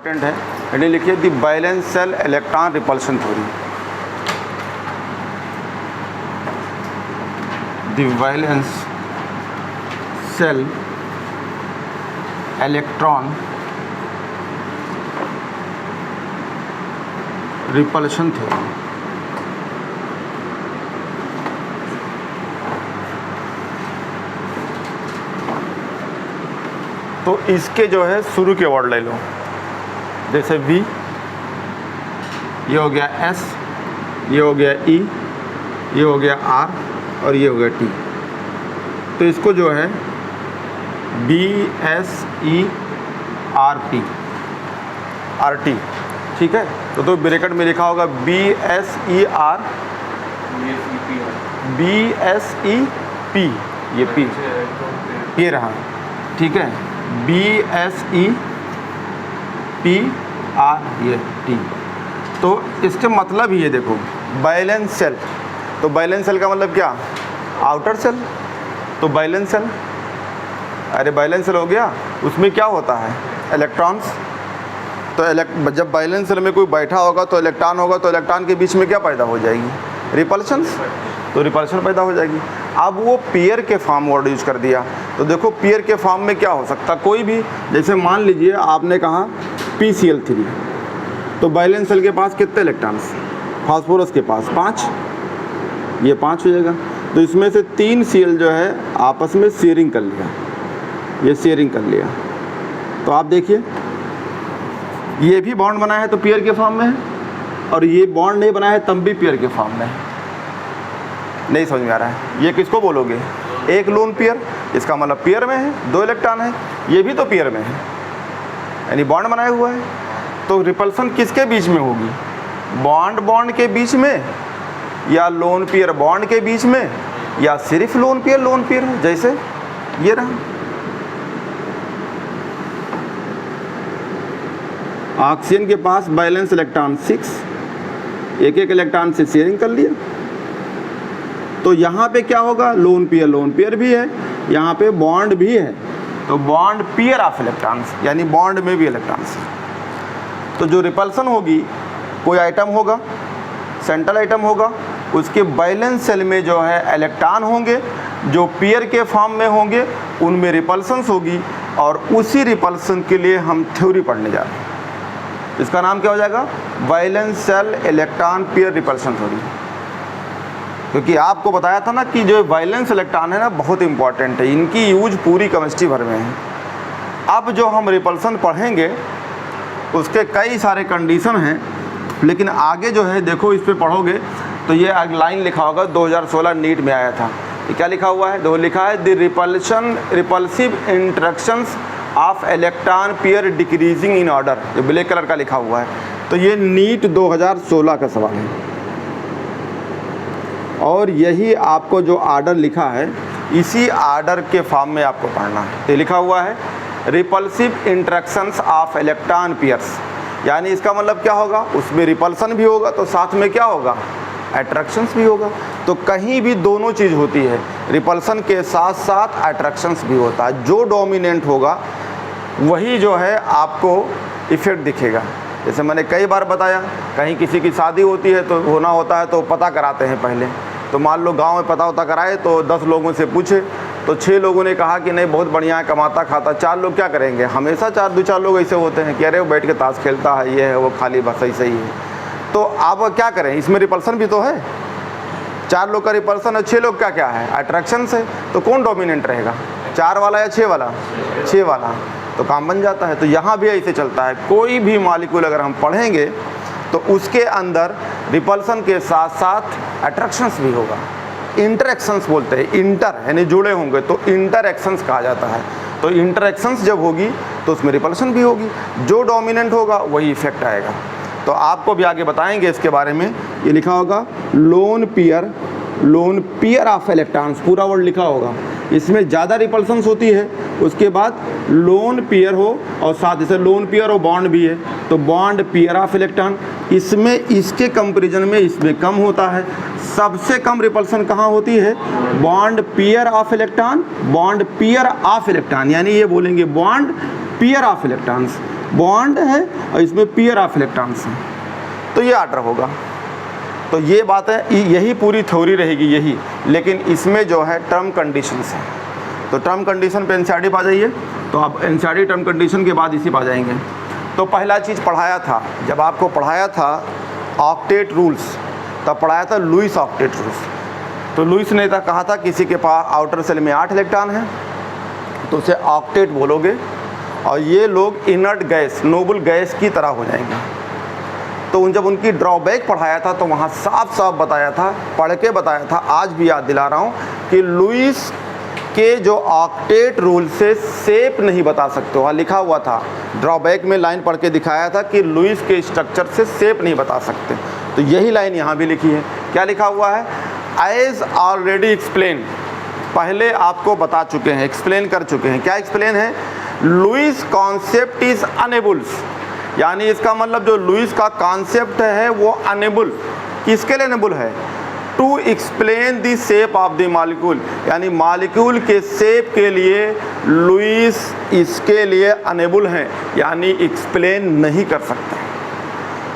Important है, heading लिखिए the valence shell electron repulsion theory. The valence shell electron repulsion theory. तो इसके जो है शुरू के वर्ड ले लो, जैसे V, ये हो गया S, ये हो गया E, ये हो गया R और ये हो गया T। तो इसको जो है BSERT, RT, ठीक है। तो ब्रैकेट में लिखा होगा BSEP, ये P ये रहा, ठीक है, BSEPRT। तो इसके मतलब ही ये देखो वैलेंस शेल, तो वैलेंस शेल का मतलब क्या, आउटर शेल। तो वैलेंस शेल, अरे वैलेंस शेल हो गया, उसमें क्या होता है, इलेक्ट्रॉन्स। तो जब वैलेंस शेल में कोई बैठा होगा तो इलेक्ट्रॉन होगा, तो इलेक्ट्रॉन के बीच में क्या पैदा हो जाएगी, रिपल्शंस, तो रिपल्शन पैदा हो जाएगी। अब वो पेयर के फॉर्म वर्ड यूज कर दिया, तो देखो पेयर के फॉर्म में क्या हो सकता, कोई भी, जैसे मान लीजिए आपने कहा PCl3, तो वैलेंस शेल के पास कितने इलेक्ट्रॉन्स, फास्फोरस के पास 5, ये 5 हो जाएगा। तो इसमें से 3 Cl जो है आपस में शेयरिंग कर लिया, ये शेयरिंग कर लिया। तो आप देखिए ये भी बॉन्ड बना है तो पेयर के फॉर्म में है, और ये बॉन्ड नहीं बना है तब भी पेयर के फॉर्म में है। नहीं समझ में आ रहा है, ये किसको बोलोगे, एक लोन पेयर, इसका मतलब पेयर में है, 2 इलेक्ट्रॉन है, ये भी तो पेयर में है, यानी बॉन्ड बनाया हुआ है। तो रिपल्सन किसके बीच में होगी, बॉन्ड बॉन्ड के बीच में, या लोन पेयर बॉन्ड के बीच में, या सिर्फ लोन पेयर है, जैसे ये रहा। ऑक्सीजन के पास वैलेंस इलेक्ट्रॉन 6, एक इलेक्ट्रॉन से शेयरिंग कर लिया। तो यहाँ पे क्या होगा, लोन पेयर भी है, यहाँ पे बॉन्ड भी है, तो बॉन्ड पेयर ऑफ इलेक्ट्रॉन्स, यानी बॉन्ड में भी इलेक्ट्रॉन्स। तो जो रिपल्सन होगी, कोई आइटम होगा, सेंट्रल आइटम होगा, उसके वैलेंस शेल में जो है इलेक्ट्रॉन होंगे, जो पेयर के फॉर्म में होंगे उनमें रिपल्सन्स होगी, और उसी रिपल्सन के लिए हम थ्योरी पढ़ने जा रहे हैं। इसका नाम क्या हो जाएगा, valence shell electron pair repulsion theory. क्योंकि आपको बताया था ना कि जो वैलेंस इलेक्ट्रॉन है ना बहुत इंपॉर्टेंट है, इनकी यूज पूरी केमिस्ट्री भर में है। अब जो हम रिपल्सन पढ़ेंगे उसके कई सारे कंडीशन हैं, लेकिन आगे जो है देखो इस पे पढ़ोगे तो ये लाइन लिखा होगा, 2016 नीट में आया था। ये क्या लिखा हुआ है, लिखा है the repulsive interactions of electron pair decreasing in order, ये ब्लैक कलर का लिखा हुआ है। तो ये नीट 2016 का सवाल है, और यही आपको जो आर्डर लिखा है इसी आर्डर के फॉर्म में आपको पढ़ना है। ये लिखा हुआ है repulsive interactions of electron pairs, यानी इसका मतलब क्या होगा, उसमें रिपल्सन भी होगा तो साथ में क्या होगा, अट्रैक्शंस भी होगा। तो कहीं भी दोनों चीज़ होती है, रिपल्सन के साथ साथ अट्रैक्शंस भी होता है। जो डोमिनेंट होगा वही जो है आपको इफ़ेक्ट दिखेगा। जैसे मैंने कई बार बताया, कहीं किसी की शादी होती है तो होना होता है तो पता कराते हैं पहले। तो मान लो गांव में पता कराए तो 10 लोगों से पूछे तो 6 लोगों ने कहा कि नहीं बहुत बढ़िया है, कमाता खाता। 4 लोग क्या करेंगे, हमेशा 4 लोग ऐसे होते हैं कि अरे वो बैठ के ताश खेलता है, ये है वो, खाली बस ऐसे ही है। तो आप क्या करें, इसमें रिपल्सन भी तो है, 4 लोग का रिपल्सन है, 6 लोग का क्या है, अट्रैक्शन है। तो कौन डोमिनेंट रहेगा, 4 वाला या 6 वाला, 6 वाला, तो काम बन जाता है। तो यहाँ भी ऐसे चलता है, कोई भी मॉलिक्यूल अगर हम पढ़ेंगे तो उसके अंदर रिपल्सन के साथ साथ अट्रैक्शंस भी होगा। इंटरैक्शंस बोलते हैं, इंटर यानी जुड़े होंगे तो इंटरैक्शंस कहा जाता है। तो इंटरैक्शंस जब होगी तो उसमें रिपल्सन भी होगी, जो डोमिनेंट होगा वही इफेक्ट आएगा। तो आपको भी आगे बताएंगे इसके बारे में। ये लिखा होगा लोन पेयर ऑफ इलेक्ट्रॉन्स, पूरा वर्ड लिखा होगा। इसमें ज़्यादा रिपल्सन्स होती है, उसके बाद लोन पेयर हो और साथ ही से लोन पेयर हो बॉन्ड भी है तो बॉन्ड पेयर ऑफ इलेक्ट्रॉन, इसमें इसके कंपैरिजन में इसमें कम होता है। सबसे कम रिपल्सन कहाँ होती है, bond pair of electron, bond pair of electron, यानी ये बोलेंगे bond pair of electrons. Bond है और इसमें पेयर ऑफ इलेक्ट्रॉन्स हैं, तो ये ऑर्डर होगा। तो ये बात है, यही पूरी थ्योरी रहेगी यही, लेकिन इसमें जो है टर्म कंडीशंस हैं। तो टर्म कंडीशन पे एनसीईआरटी पा जाइए, तो आप एनसीईआरटी टर्म कंडीशन के बाद इसी पा जाएंगे। तो पहला चीज़ पढ़ाया था, जब आपको पढ़ाया था ऑक्टेट रूल्स, तब पढ़ाया था लुईस ऑक्टेट रूल्स। तो लुईस ने कहा था किसी के पास आउटर सेल में 8 इलेक्ट्रॉन हैं तो उसे ऑक्टेट बोलोगे, और ये लोग इनर्ट गैस, नोबल गैस की तरह हो जाएंगे। तो जब उनकी ड्रॉबैक पढ़ाया था तो वहाँ साफ साफ बताया था, पढ़ के बताया था, आज भी याद दिला रहा हूँ कि लुईस के जो ऑक्टेट रूल से शेप नहीं बता सकते, वहाँ लिखा हुआ था, ड्रॉबैक में लाइन पढ़ के दिखाया था कि लुईस के स्ट्रक्चर से शेप नहीं बता सकते। तो यही लाइन यहाँ भी लिखी है। क्या लिखा हुआ है? एज ऑलरेडी एक्सप्लेन, पहले आपको बता चुके हैं, एक्सप्लेन कर चुके हैं। क्या एक्सप्लेन है? लुईस कॉन्सेप्ट इज अनेबल्स, यानी इसका मतलब जो लुईस का कॉन्सेप्ट है वो अनेबल, किसके लिए अनेबल है? To explain the shape of the molecule, यानी मॉलिक्यूल के शेप के लिए लुईस इसके लिए अनेबल हैं, यानी एक्सप्लेन नहीं कर सकते।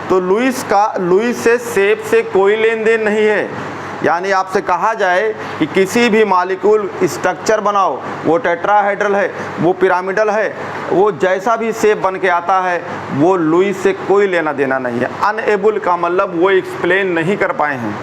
तो लुईस से शेप से कोई लेन देन नहीं है। यानी आपसे कहा जाए कि किसी भी मॉलिक्यूल स्ट्रक्चर बनाओ, वो टेट्राहेड्रल है, वो पिरामिडल है, वो जैसा भी शेप बन के आता है, वो लुईस से कोई लेना देना नहीं है। अनएबल का मतलब वो एक्सप्लेन नहीं कर पाए हैं।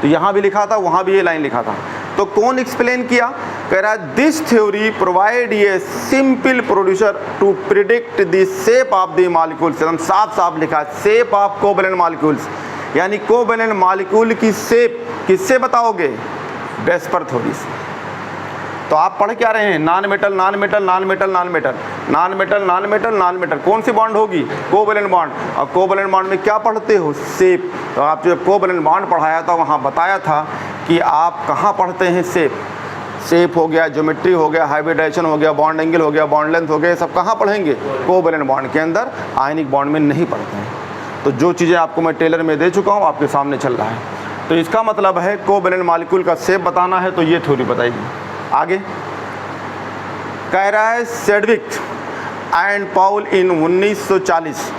तो यहाँ भी लिखा था, वहाँ भी ये लाइन लिखा था। तो कौन एक्सप्लेन किया? कह रहा है this theory provide a simple producer to predict the shape of the molecules. एकदम साफ साफ लिखा, शेप ऑफ कोवैलेंट मॉलिक्यूल्स, यानी कोवैलेंट मॉलिक्यूल की शेप किससे बताओगे? वेस्पर थ्योरी से। तो आप पढ़ क्या रहे हैं? Non metal non metal non metal non metal non metal non metal non metal, कौन सी बॉन्ड होगी? Covalent bond. और कोवैलेंट बॉन्ड में क्या पढ़ते हो? शेप। तो आप जो कोवैलेंट बॉन्ड पढ़ाया था वहाँ बताया था कि आप कहाँ पढ़ते हैं शेप। शेप हो गया, ज्योमेट्री हो गया, हाइब्रिडाइजेशन हो गया, बॉन्ड एंगल हो गया, बॉन्ड लेंथ हो गया, सब कहाँ पढ़ेंगे? कोवैलेंट बॉन्ड के अंदर, आयनिक बॉन्ड में नहीं पढ़ते हैं। तो जो चीज़ें आपको मैं टेलर में दे चुका हूँ आपके सामने चल रहा है। तो इसका मतलब है कोवैलेंट मॉलिक्यूल का शेप बताना है तो ये थ्योरी बताएगी। आगे कह रहा है Sidgwick and Powell in 1940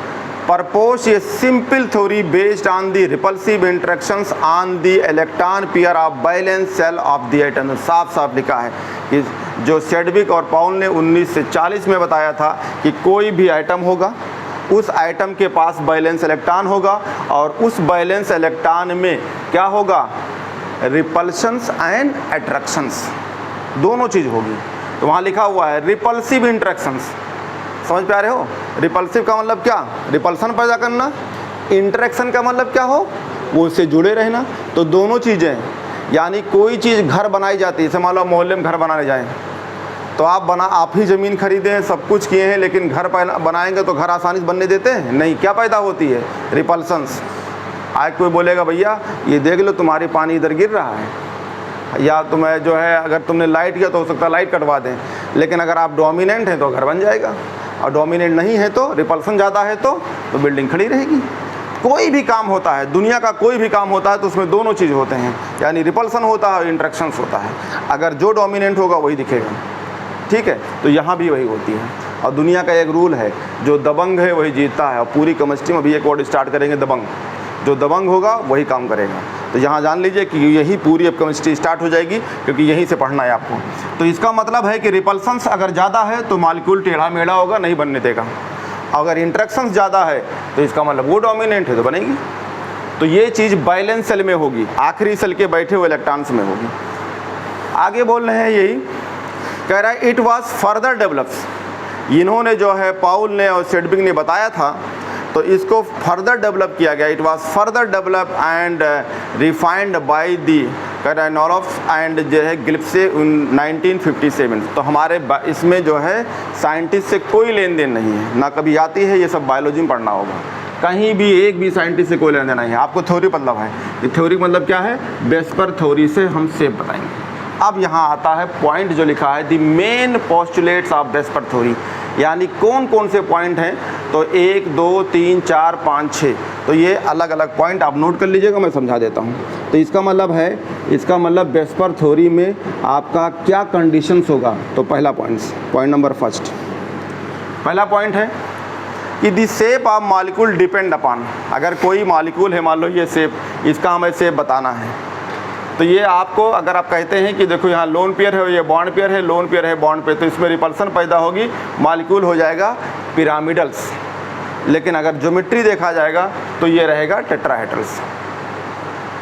propose a simple theory based on the repulsive interactions on the electron pair of valence shell of the atom. साफ साफ लिखा है कि जो सेडविक और पाउल ने 1940 में बताया था कि कोई भी आइटम होगा, उस आइटम के पास वैलेंस इलेक्ट्रॉन होगा और उस वैलेंस इलेक्ट्रॉन में क्या होगा? रिपल्शंस एंड अट्रैक्शंस, दोनों चीज़ होगी। तो वहाँ लिखा हुआ है रिपल्सिव इंटरेक्शंस। समझ पा रहे हो? रिपल्सिव का मतलब क्या? रिपल्सन पैदा करना। इंटरेक्शन का मतलब क्या हो? वो उससे जुड़े रहना। तो दोनों चीज़ें, यानी कोई चीज़ घर बनाई जाती है, जैसे मान लो मोहल्ले में घर बनाने जाएँ तो आप ही ज़मीन खरीदें, सब कुछ किए हैं, लेकिन घर बनाएंगे तो घर आसानी से बनने देते हैं? नहीं। क्या पैदा होती है? रिपल्सन्स। आज कोई बोलेगा भैया ये देख लो तुम्हारी पानी इधर गिर रहा है, या तुम्हें जो है अगर तुमने लाइट किया तो हो सकता है लाइट कटवा दें, लेकिन अगर आप डोमिनेंट हैं तो घर बन जाएगा, और डोमिनेंट नहीं है तो, रिपल्सन ज़्यादा है तो बिल्डिंग खड़ी रहेगी। कोई भी काम होता है, दुनिया का कोई भी काम होता है तो उसमें दोनों चीज़ होते हैं, यानी रिपल्सन होता है और इंट्रैक्शंस होता है। अगर जो डोमिनेंट होगा वही दिखेगा। ठीक है? तो यहाँ भी वही होती है। और दुनिया का एक रूल है, जो दबंग है वही जीतता है। और पूरी केमिस्ट्री में भी एक वर्ड स्टार्ट करेंगे, दबंग। जो दबंग होगा वही काम करेगा। तो यहाँ जान लीजिए कि यही पूरी अब केमिस्ट्री स्टार्ट हो जाएगी, क्योंकि यहीं से पढ़ना है आपको। तो इसका मतलब है कि रिपल्सन्स अगर ज़्यादा है तो मॉलिक्यूल टेढ़ा मेढ़ा होगा, नहीं बनने देगा। अगर इंट्रैक्शंस ज़्यादा है तो इसका मतलब वो डोमिनेंट है तो बनेगी। तो ये चीज़ वैलेंस सेल में होगी, आखिरी सेल के बैठे हुए इलेक्ट्रॉन्स में होगी। आगे बोल रहे हैं यही, कह रहा है इट वाज फर्दर डेवलप्स। इन्होंने जो है पाउल ने और सेडविक ने बताया था, तो इसको फर्दर डेवलप किया गया। It was further develop and refined by the नॉरोफ एंड जो है गिब्से 1957। तो हमारे इसमें जो है साइंटिस्ट से कोई लेन देन नहीं है, ना कभी आती है, ये सब बायोलॉजी में पढ़ना होगा। कहीं भी एक भी साइंटिस्ट से कोई लेन देन नहीं है। आपको थ्योरी मतलब है, ये थ्योरी मतलब क्या है? वेस्पर थ्योरी से हम शेप बताएंगे। अब यहाँ आता है पॉइंट जो लिखा है, the main postulates of VSEPR theory, यानी कौन कौन से पॉइंट हैं। तो 1 2 3 4 5 6, तो ये अलग अलग पॉइंट आप नोट कर लीजिएगा, मैं समझा देता हूँ। तो इसका मतलब है, इसका मतलब वेस्पर थ्योरी में आपका क्या कंडीशंस होगा। तो पहला पॉइंट नंबर फर्स्ट, पहला पॉइंट है कि the shape of molecule depend upon, अगर कोई मॉलिक्यूल है, मान लो ये शेप, इसका हमें शेप बताना है, तो ये आपको अगर आप कहते हैं कि देखो यहाँ लोन पेयर है, ये बॉन्ड पेयर है, लोन पेयर है बॉन्ड पेयर, तो इसमें रिपल्सन पैदा होगी, मॉलिक्यूल हो जाएगा पिरामिडल्स। लेकिन अगर ज्योमेट्री देखा जाएगा तो ये रहेगा टेट्राहेड्रल्स।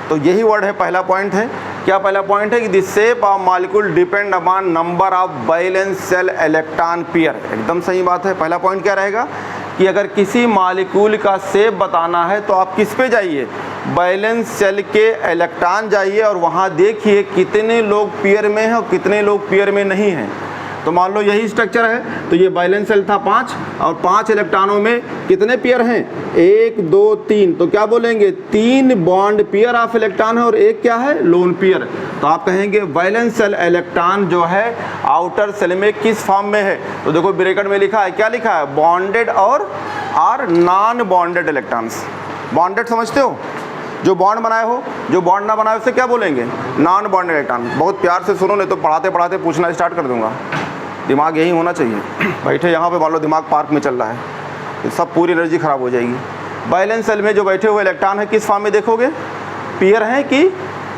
तो यही वर्ड है, पहला पॉइंट है। क्या पहला पॉइंट है कि the shape of molecule depend upon number of valence shell electron pair. एकदम सही बात है। पहला पॉइंट क्या रहेगा कि अगर किसी मॉलिक्यूल का शेप बताना है तो आप किस पे जाइए, वैलेंस शेल के इलेक्ट्रॉन जाइए और वहाँ देखिए कितने लोग पेयर में हैं और कितने लोग पेयर में नहीं हैं। तो मान लो यही स्ट्रक्चर है, तो ये वैलेंस शेल था 5 और 5 इलेक्ट्रॉनों में कितने पेयर हैं, 1 2 3, तो क्या बोलेंगे 3 बॉन्ड पेयर ऑफ इलेक्ट्रॉन है और एक क्या है, लोन पेयर। तो आप कहेंगे वैलेंस शेल इलेक्ट्रॉन जो है आउटर शेल में किस फॉर्म में है, तो देखो ब्रैकेट में लिखा है, क्या लिखा है, बॉन्डेड और नॉन बॉन्डेड इलेक्ट्रॉन्स। बॉन्डेड समझते हो, जो बॉन्ड बनाए हो, जो बॉन्ड ना बनाए उसे क्या बोलेंगे, नॉन बॉन्डेड इलेक्ट्रॉन। बहुत प्यार से सुनो, नहीं तो पढ़ाते पढ़ाते पूछना स्टार्ट कर दूंगा। दिमाग यही होना चाहिए। बैठे यहाँ पे मान लो दिमाग पार्क में चल रहा है, तो सब पूरी एनर्जी ख़राब हो जाएगी। वैलेंस शेल में जो बैठे हुए इलेक्ट्रॉन है किस फॉर्म में देखोगे, पेयर हैं कि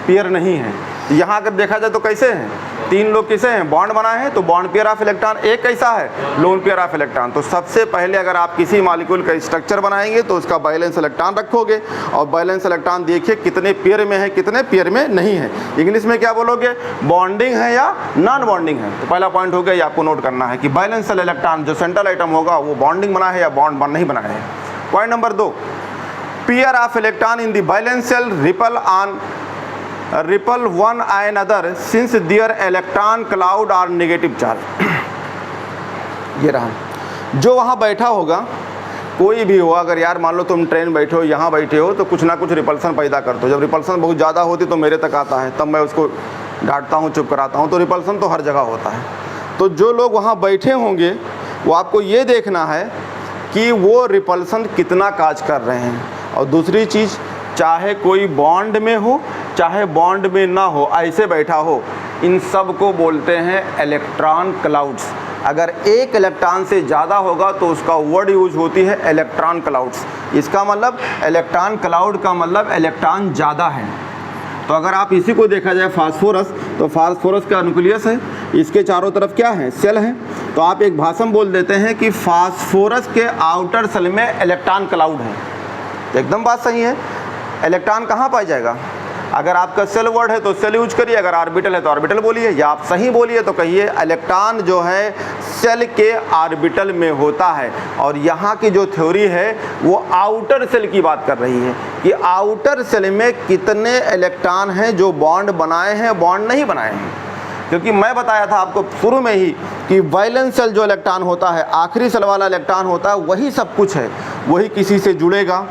पेयर नहीं है। यहाँ अगर देखा जाए तो कैसे हैं, 3 लोग किसे हैं, बॉन्ड बनाए हैं, तो बॉन्ड पेयर ऑफ इलेक्ट्रॉन, एक कैसा है, लोन पेयर ऑफ इलेक्ट्रॉन। तो सबसे पहले अगर आप किसी मॉलिक्यूल का स्ट्रक्चर बनाएंगे तो उसका वैलेंस इलेक्ट्रॉन रखोगे और वैलेंस इलेक्ट्रॉन देखिए कितने पेयर में है कितने पेयर में नहीं है। इंग्लिश में क्या बोलोगे, बॉन्डिंग है या नॉन बॉन्डिंग है। तो पहला पॉइंट हो गया, ये आपको नोट करना है कि वैलेंस इलेक्ट्रॉन जो सेंट्रल आइटम होगा वो बॉन्डिंग बना है या बॉन्ड नहीं बना है। Point number 2, pair of electron in the valence shell repel one another since their electron cloud are negative charge. ये रहा, जो वहाँ बैठा होगा, कोई भी हो, अगर यार मान लो तुम ट्रेन बैठे हो, यहाँ बैठे हो, तो कुछ ना कुछ रिपल्सन पैदा करते हो। जब रिपल्सन बहुत ज़्यादा होती तो मेरे तक आता है, तब मैं उसको डांटता हूँ, चुप कराता हूँ। तो रिपल्सन तो हर जगह होता है। तो जो लोग वहाँ बैठे होंगे वो आपको ये देखना है कि वो रिपल्सन कितना काज कर रहे हैं। और दूसरी चीज़, चाहे कोई बॉन्ड में हो चाहे बॉन्ड में ना हो, ऐसे बैठा हो, इन सब को बोलते हैं इलेक्ट्रॉन क्लाउड्स। अगर एक इलेक्ट्रॉन से ज़्यादा होगा तो उसका वर्ड यूज होती है इलेक्ट्रॉन क्लाउड्स। इसका मतलब इलेक्ट्रॉन क्लाउड का मतलब इलेक्ट्रॉन ज़्यादा है। तो अगर आप इसी को देखा जाए फास्फोरस, तो फास्फोरस का न्यूक्लियस है, इसके चारों तरफ क्या है, सेल है। तो आप एक भाषण बोल देते हैं कि फास्फोरस के आउटर सेल में इलेक्ट्रॉन क्लाउड है। एकदम बात सही है। इलेक्ट्रॉन कहाँ पाया जाएगा, अगर आपका सेल वर्ड है तो सेल यूज करिए, अगर ऑर्बिटल है तो ऑर्बिटल बोलिए, या आप सही बोलिए तो कहिए इलेक्ट्रॉन जो है सेल के ऑर्बिटल में होता है। और यहाँ की जो थ्योरी है वो आउटर सेल की बात कर रही है कि आउटर सेल में कितने इलेक्ट्रॉन हैं जो बॉन्ड बनाए हैं, बॉन्ड नहीं बनाए हैं। क्योंकि मैं बताया था आपको शुरू में ही कि वैलेंस शेल जो इलेक्ट्रॉन होता है, आखिरी सेल वाला इलेक्ट्रॉन होता है, वही सब कुछ है। वही किसी से जुड़ेगा,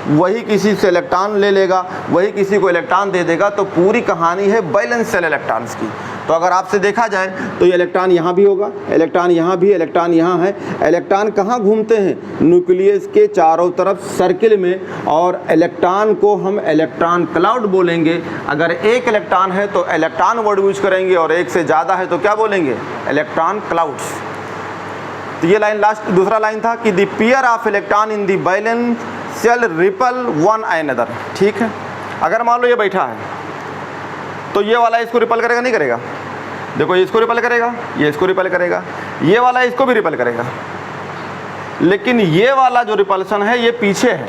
वही किसी से इलेक्ट्रॉन ले लेगा, वही किसी को इलेक्ट्रॉन दे देगा। तो पूरी कहानी है वैलेंस शेल इलेक्ट्रॉन्स की। तो अगर आपसे देखा जाए तो ये इलेक्ट्रॉन यहाँ भी होगा, इलेक्ट्रॉन यहाँ भी, इलेक्ट्रॉन यहाँ है। इलेक्ट्रॉन कहाँ घूमते हैं, न्यूक्लियस के चारों तरफ सर्किल में, और इलेक्ट्रॉन को हम इलेक्ट्रॉन क्लाउड बोलेंगे। अगर एक इलेक्ट्रॉन है तो इलेक्ट्रॉन वर्ड यूज करेंगे, और एक से ज़्यादा है तो क्या बोलेंगे, इलेक्ट्रॉन क्लाउड्स। तो ये लाइन लास्ट दूसरा लाइन था कि the pair of electron in the valence shell repel one another. ठीक है, अगर मान लो ये बैठा है तो ये वाला इसको रिपल करेगा नहीं करेगा, देखो ये इसको रिपल करेगा, ये इसको रिपल करेगा, ये वाला इसको भी रिपल करेगा। लेकिन ये वाला जो रिपल्सन है ये पीछे है,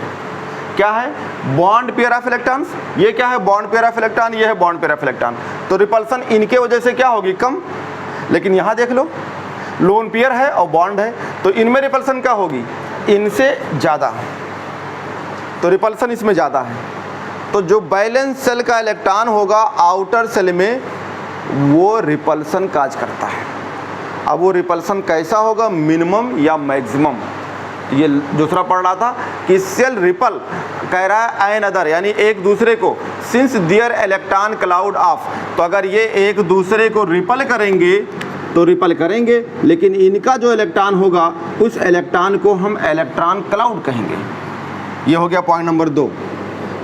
क्या है, बॉन्ड पेयर ऑफ इलेक्ट्रॉन्स। ये क्या है, बॉन्ड पेयर ऑफ इलेक्ट्रॉन, ये है बॉन्ड पेयर ऑफ इलेक्ट्रॉन। तो रिपल्सन इनके वजह से क्या होगी, कम। लेकिन यहाँ देख लो, लोन पेयर है और बॉन्ड है, तो इनमें रिपल्सन क्या होगी, इनसे ज़्यादा। तो रिपल्सन इसमें ज़्यादा है। तो जो वैलेंस शेल का इलेक्ट्रॉन होगा आउटर सेल में, वो रिपल्सन काज करता है। अब वो रिपल्सन कैसा होगा, मिनिमम या मैक्सिमम। ये दूसरा पढ़ रहा था कि सेल रिपल कह रहा है अनदर, यानी एक दूसरे को, since their electron cloud of. तो अगर ये एक दूसरे को रिपल करेंगे तो रिपल करेंगे, लेकिन इनका जो इलेक्ट्रॉन होगा उस इलेक्ट्रॉन को हम इलेक्ट्रॉन क्लाउड कहेंगे। ये हो गया पॉइंट नंबर 2।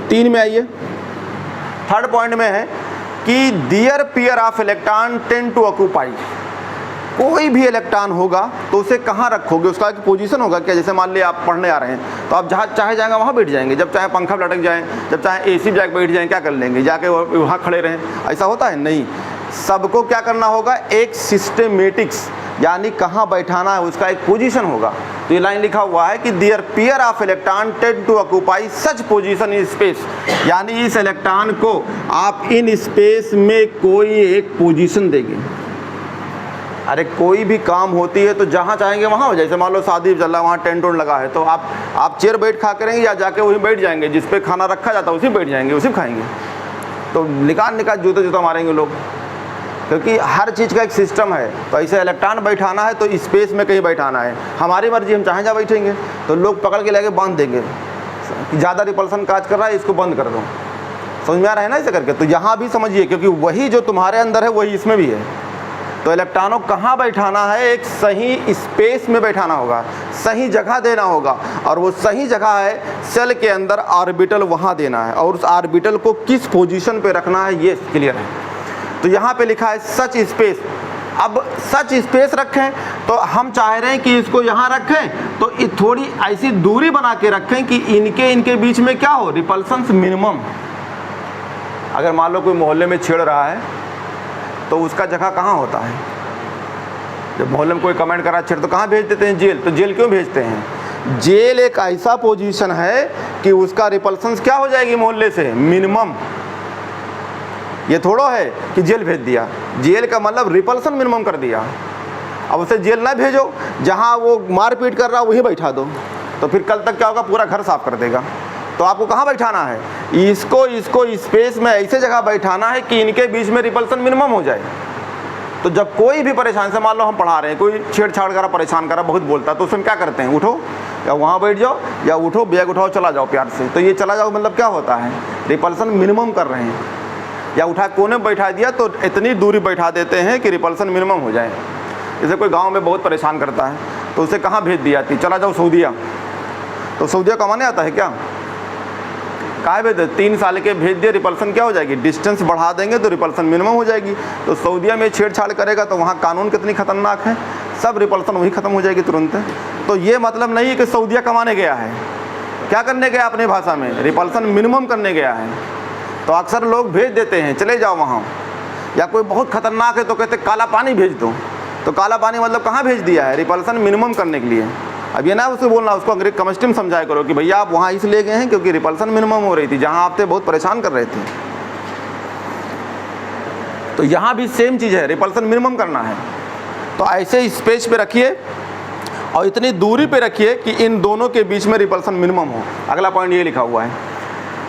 3 में आइए, थर्ड पॉइंट में है कि their pair of electron tend to occupy. कोई भी इलेक्ट्रॉन होगा तो उसे कहाँ रखोगे, उसका एक पोजीशन होगा क्या। जैसे मान लिया आप पढ़ने आ रहे हैं तो आप जहाँ चाहे जाएंगे वहाँ बैठ जाएंगे, जब चाहे पंखा पर लटक जाएँ, जब चाहे AC जाके बैठ जाएँ, क्या कर लेंगे, जाके वहाँ खड़े रहें, ऐसा होता है नहीं। सबको क्या करना होगा, एक सिस्टमेटिक्स यानी कहाँ बैठाना है उसका एक पोजीशन होगा। तो ये लाइन लिखा हुआ है कि their pair of electron tend to occupy such position in space, यानी इस इलेक्ट्रॉन को आप इन स्पेस में कोई एक पोजीशन देंगे। अरे कोई भी काम होती है तो जहाँ चाहेंगे वहाँ हो, जैसे मान लो शादी चल रहा है, वहाँ टेंट वेंट लगा है तो आप चेयर बैठ खा करेंगे या जाके वहीं बैठ जाएंगे, जिस पे खाना रखा जाता है उसी बैठ जाएंगे, उसी खाएंगे। तो निकाल जूता मारेंगे लोग, क्योंकि हर चीज़ का एक सिस्टम है। तो ऐसे इलेक्ट्रॉन बैठाना है तो स्पेस में कहीं बैठाना है, हमारी मर्जी, हम चाहें जहाँ बैठेंगे। तो लोग पकड़ के लेके बांध देंगे, ज़्यादा रिपल्सन काज कर रहा है इसको बंद कर दो, समझ में आ रहा है ना ऐसे करके। तो यहाँ भी समझिए, क्योंकि वही जो तुम्हारे अंदर है वही इसमें भी है। तो इलेक्ट्रॉनों कहाँ बैठाना है, एक सही स्पेस में बैठाना होगा, सही जगह देना होगा, और वो सही जगह है सेल के अंदर ऑर्बिटल वहाँ देना है, और उस ऑर्बिटल को किस पोजीशन पे रखना है ये क्लियर है। तो यहाँ पे लिखा है सच स्पेस। अब सच स्पेस रखें तो हम चाह रहे हैं कि इसको यहाँ रखें तो थोड़ी ऐसी दूरी बना के रखें कि इनके बीच में क्या हो, रिपल्सन मिनिमम। अगर मान लो कोई मोहल्ले में छेड़ रहा है तो उसका जगह कहाँ होता है, जब मोहल्ले में कोई कमेंट करा छेड़ तो कहाँ भेज देते हैं, जेल। तो जेल क्यों भेजते हैं, जेल एक ऐसा पोजीशन है कि उसका रिपल्सन क्या हो जाएगी मोहल्ले से, मिनिमम। ये थोड़ा है कि जेल भेज दिया, जेल का मतलब रिपल्सन मिनिमम कर दिया। अब उसे जेल ना भेजो, जहाँ वो मारपीट कर रहा वहीं बैठा दो, तो फिर कल तक क्या होगा, पूरा घर साफ कर देगा। तो आपको कहाँ बैठाना है, इसको स्पेस में ऐसे जगह बैठाना है कि इनके बीच में रिपल्सन मिनिमम हो जाए। तो जब कोई भी परेशान, से मान लो हम पढ़ा रहे हैं, कोई छेड़छाड़ करा, परेशान करा, बहुत बोलता, तो उसमें क्या करते हैं, उठो या वहाँ बैठ जाओ, या उठो बैग उठाओ चला जाओ प्यार से। तो ये चला जाओ मतलब क्या होता है, रिपल्सन मिनिमम कर रहे हैं। या उठा कोने में बैठा दिया तो इतनी दूरी बैठा देते हैं कि रिपल्सन मिनिमम हो जाए। जैसे कोई गांव में बहुत परेशान करता है तो उसे कहाँ भेज दिया जाती, चला जाओ सऊदीया। तो सऊदीया कमाने आता है क्या, कहाँ भेज दे, 3 साल के भेज दिए, रिपल्सन क्या हो जाएगी, डिस्टेंस बढ़ा देंगे तो रिपल्सन मिनिमम हो जाएगी। तो सऊदीया में छेड़छाड़ करेगा तो वहाँ कानून कितनी खतरनाक है, सब रिपल्सन वही ख़त्म हो जाएगी तुरंत। तो ये मतलब नहीं है कि सऊदीया कमाने गया है, क्या करने गया, अपनी भाषा में रिपल्सन मिनिमम करने गया है। तो अक्सर लोग भेज देते हैं चले जाओ वहाँ, या कोई बहुत खतरनाक है तो कहते काला पानी भेज दो। तो काला पानी मतलब कहाँ भेज दिया है, रिपल्सन मिनिमम करने के लिए। अब ये ना उसको बोलना, उसको अंग्रेजी केमिस्ट्री में समझाया करो कि भैया आप वहाँ इसलिए गए हैं क्योंकि रिपल्सन मिनिमम हो रही थी, जहाँ आप थे बहुत परेशान कर रहे थे। तो यहाँ भी सेम चीज़ है, रिपल्सन मिनिमम करना है। तो ऐसे स्पेस पे रखिए और इतनी दूरी पे रखिए कि इन दोनों के बीच में रिपल्सन मिनिमम हो। अगला पॉइंट ये लिखा हुआ है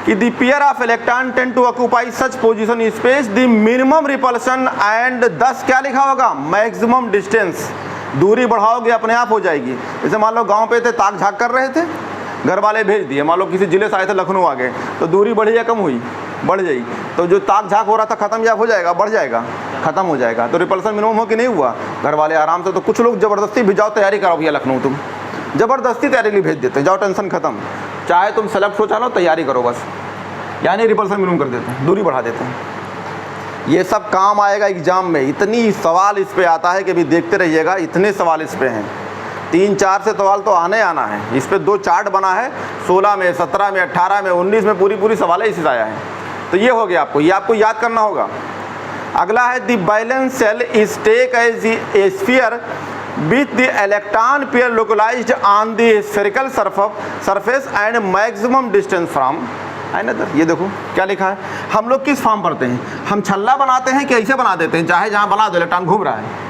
कि the pair of electron tend to occupy such position in space the minimum repulsion and thus क्या लिखा होगा, मैक्सिमम डिस्टेंस। दूरी बढ़ाओगे अपने आप हो जाएगी। जैसे मान लो गांव पे थे, ताक झाक कर रहे थे, घर वाले भेज दिए, मान लो किसी जिले से आए थे, लखनऊ आ गए, तो दूरी बढ़ी या कम हुई, बढ़ जाएगी। तो जो ताक झाक हो रहा था खत्म या हो जाएगा, बढ़ जाएगा, खत्म हो जाएगा। तो रिपल्सन मिनिमम हो कि नहीं हुआ, घर वाले आराम से। तो कुछ लोग ज़बरदस्ती भी, जाओ तैयारी करो भैया लखनऊ, तुम ज़बरदस्ती तैयारी के लिए भेज देते हैं, जाओ टेंशन खत्म, चाहे तुम सेलेक्ट हो चलो, तैयारी करो बस, यानी रिपल्सन मिनिमम कर देते हैं, दूरी बढ़ा देते हैं। ये सब काम आएगा एग्जाम में, इतनी सवाल इस पे आता है कि अभी देखते रहिएगा, इतने सवाल इस पे हैं, 3-4 से सवाल तो आने आना है। इस पे 2 चार्ट बना है, 16 में, 17 में, 18 में, 19 में पूरी सवाल इसी से आया है। तो ये हो गया, आपको ये आपको याद करना होगा। अगला है the valence shell is take as a sphere with the electron pair localized on the spherical surface and maximum distance from another. ये देखो क्या लिखा है, हम लोग किस फॉर्म पढ़ते हैं, हम छल्ला बनाते हैं कि ऐसे बना देते हैं, चाहे जहाँ बना दो इलेक्ट्रॉन घूम रहा है।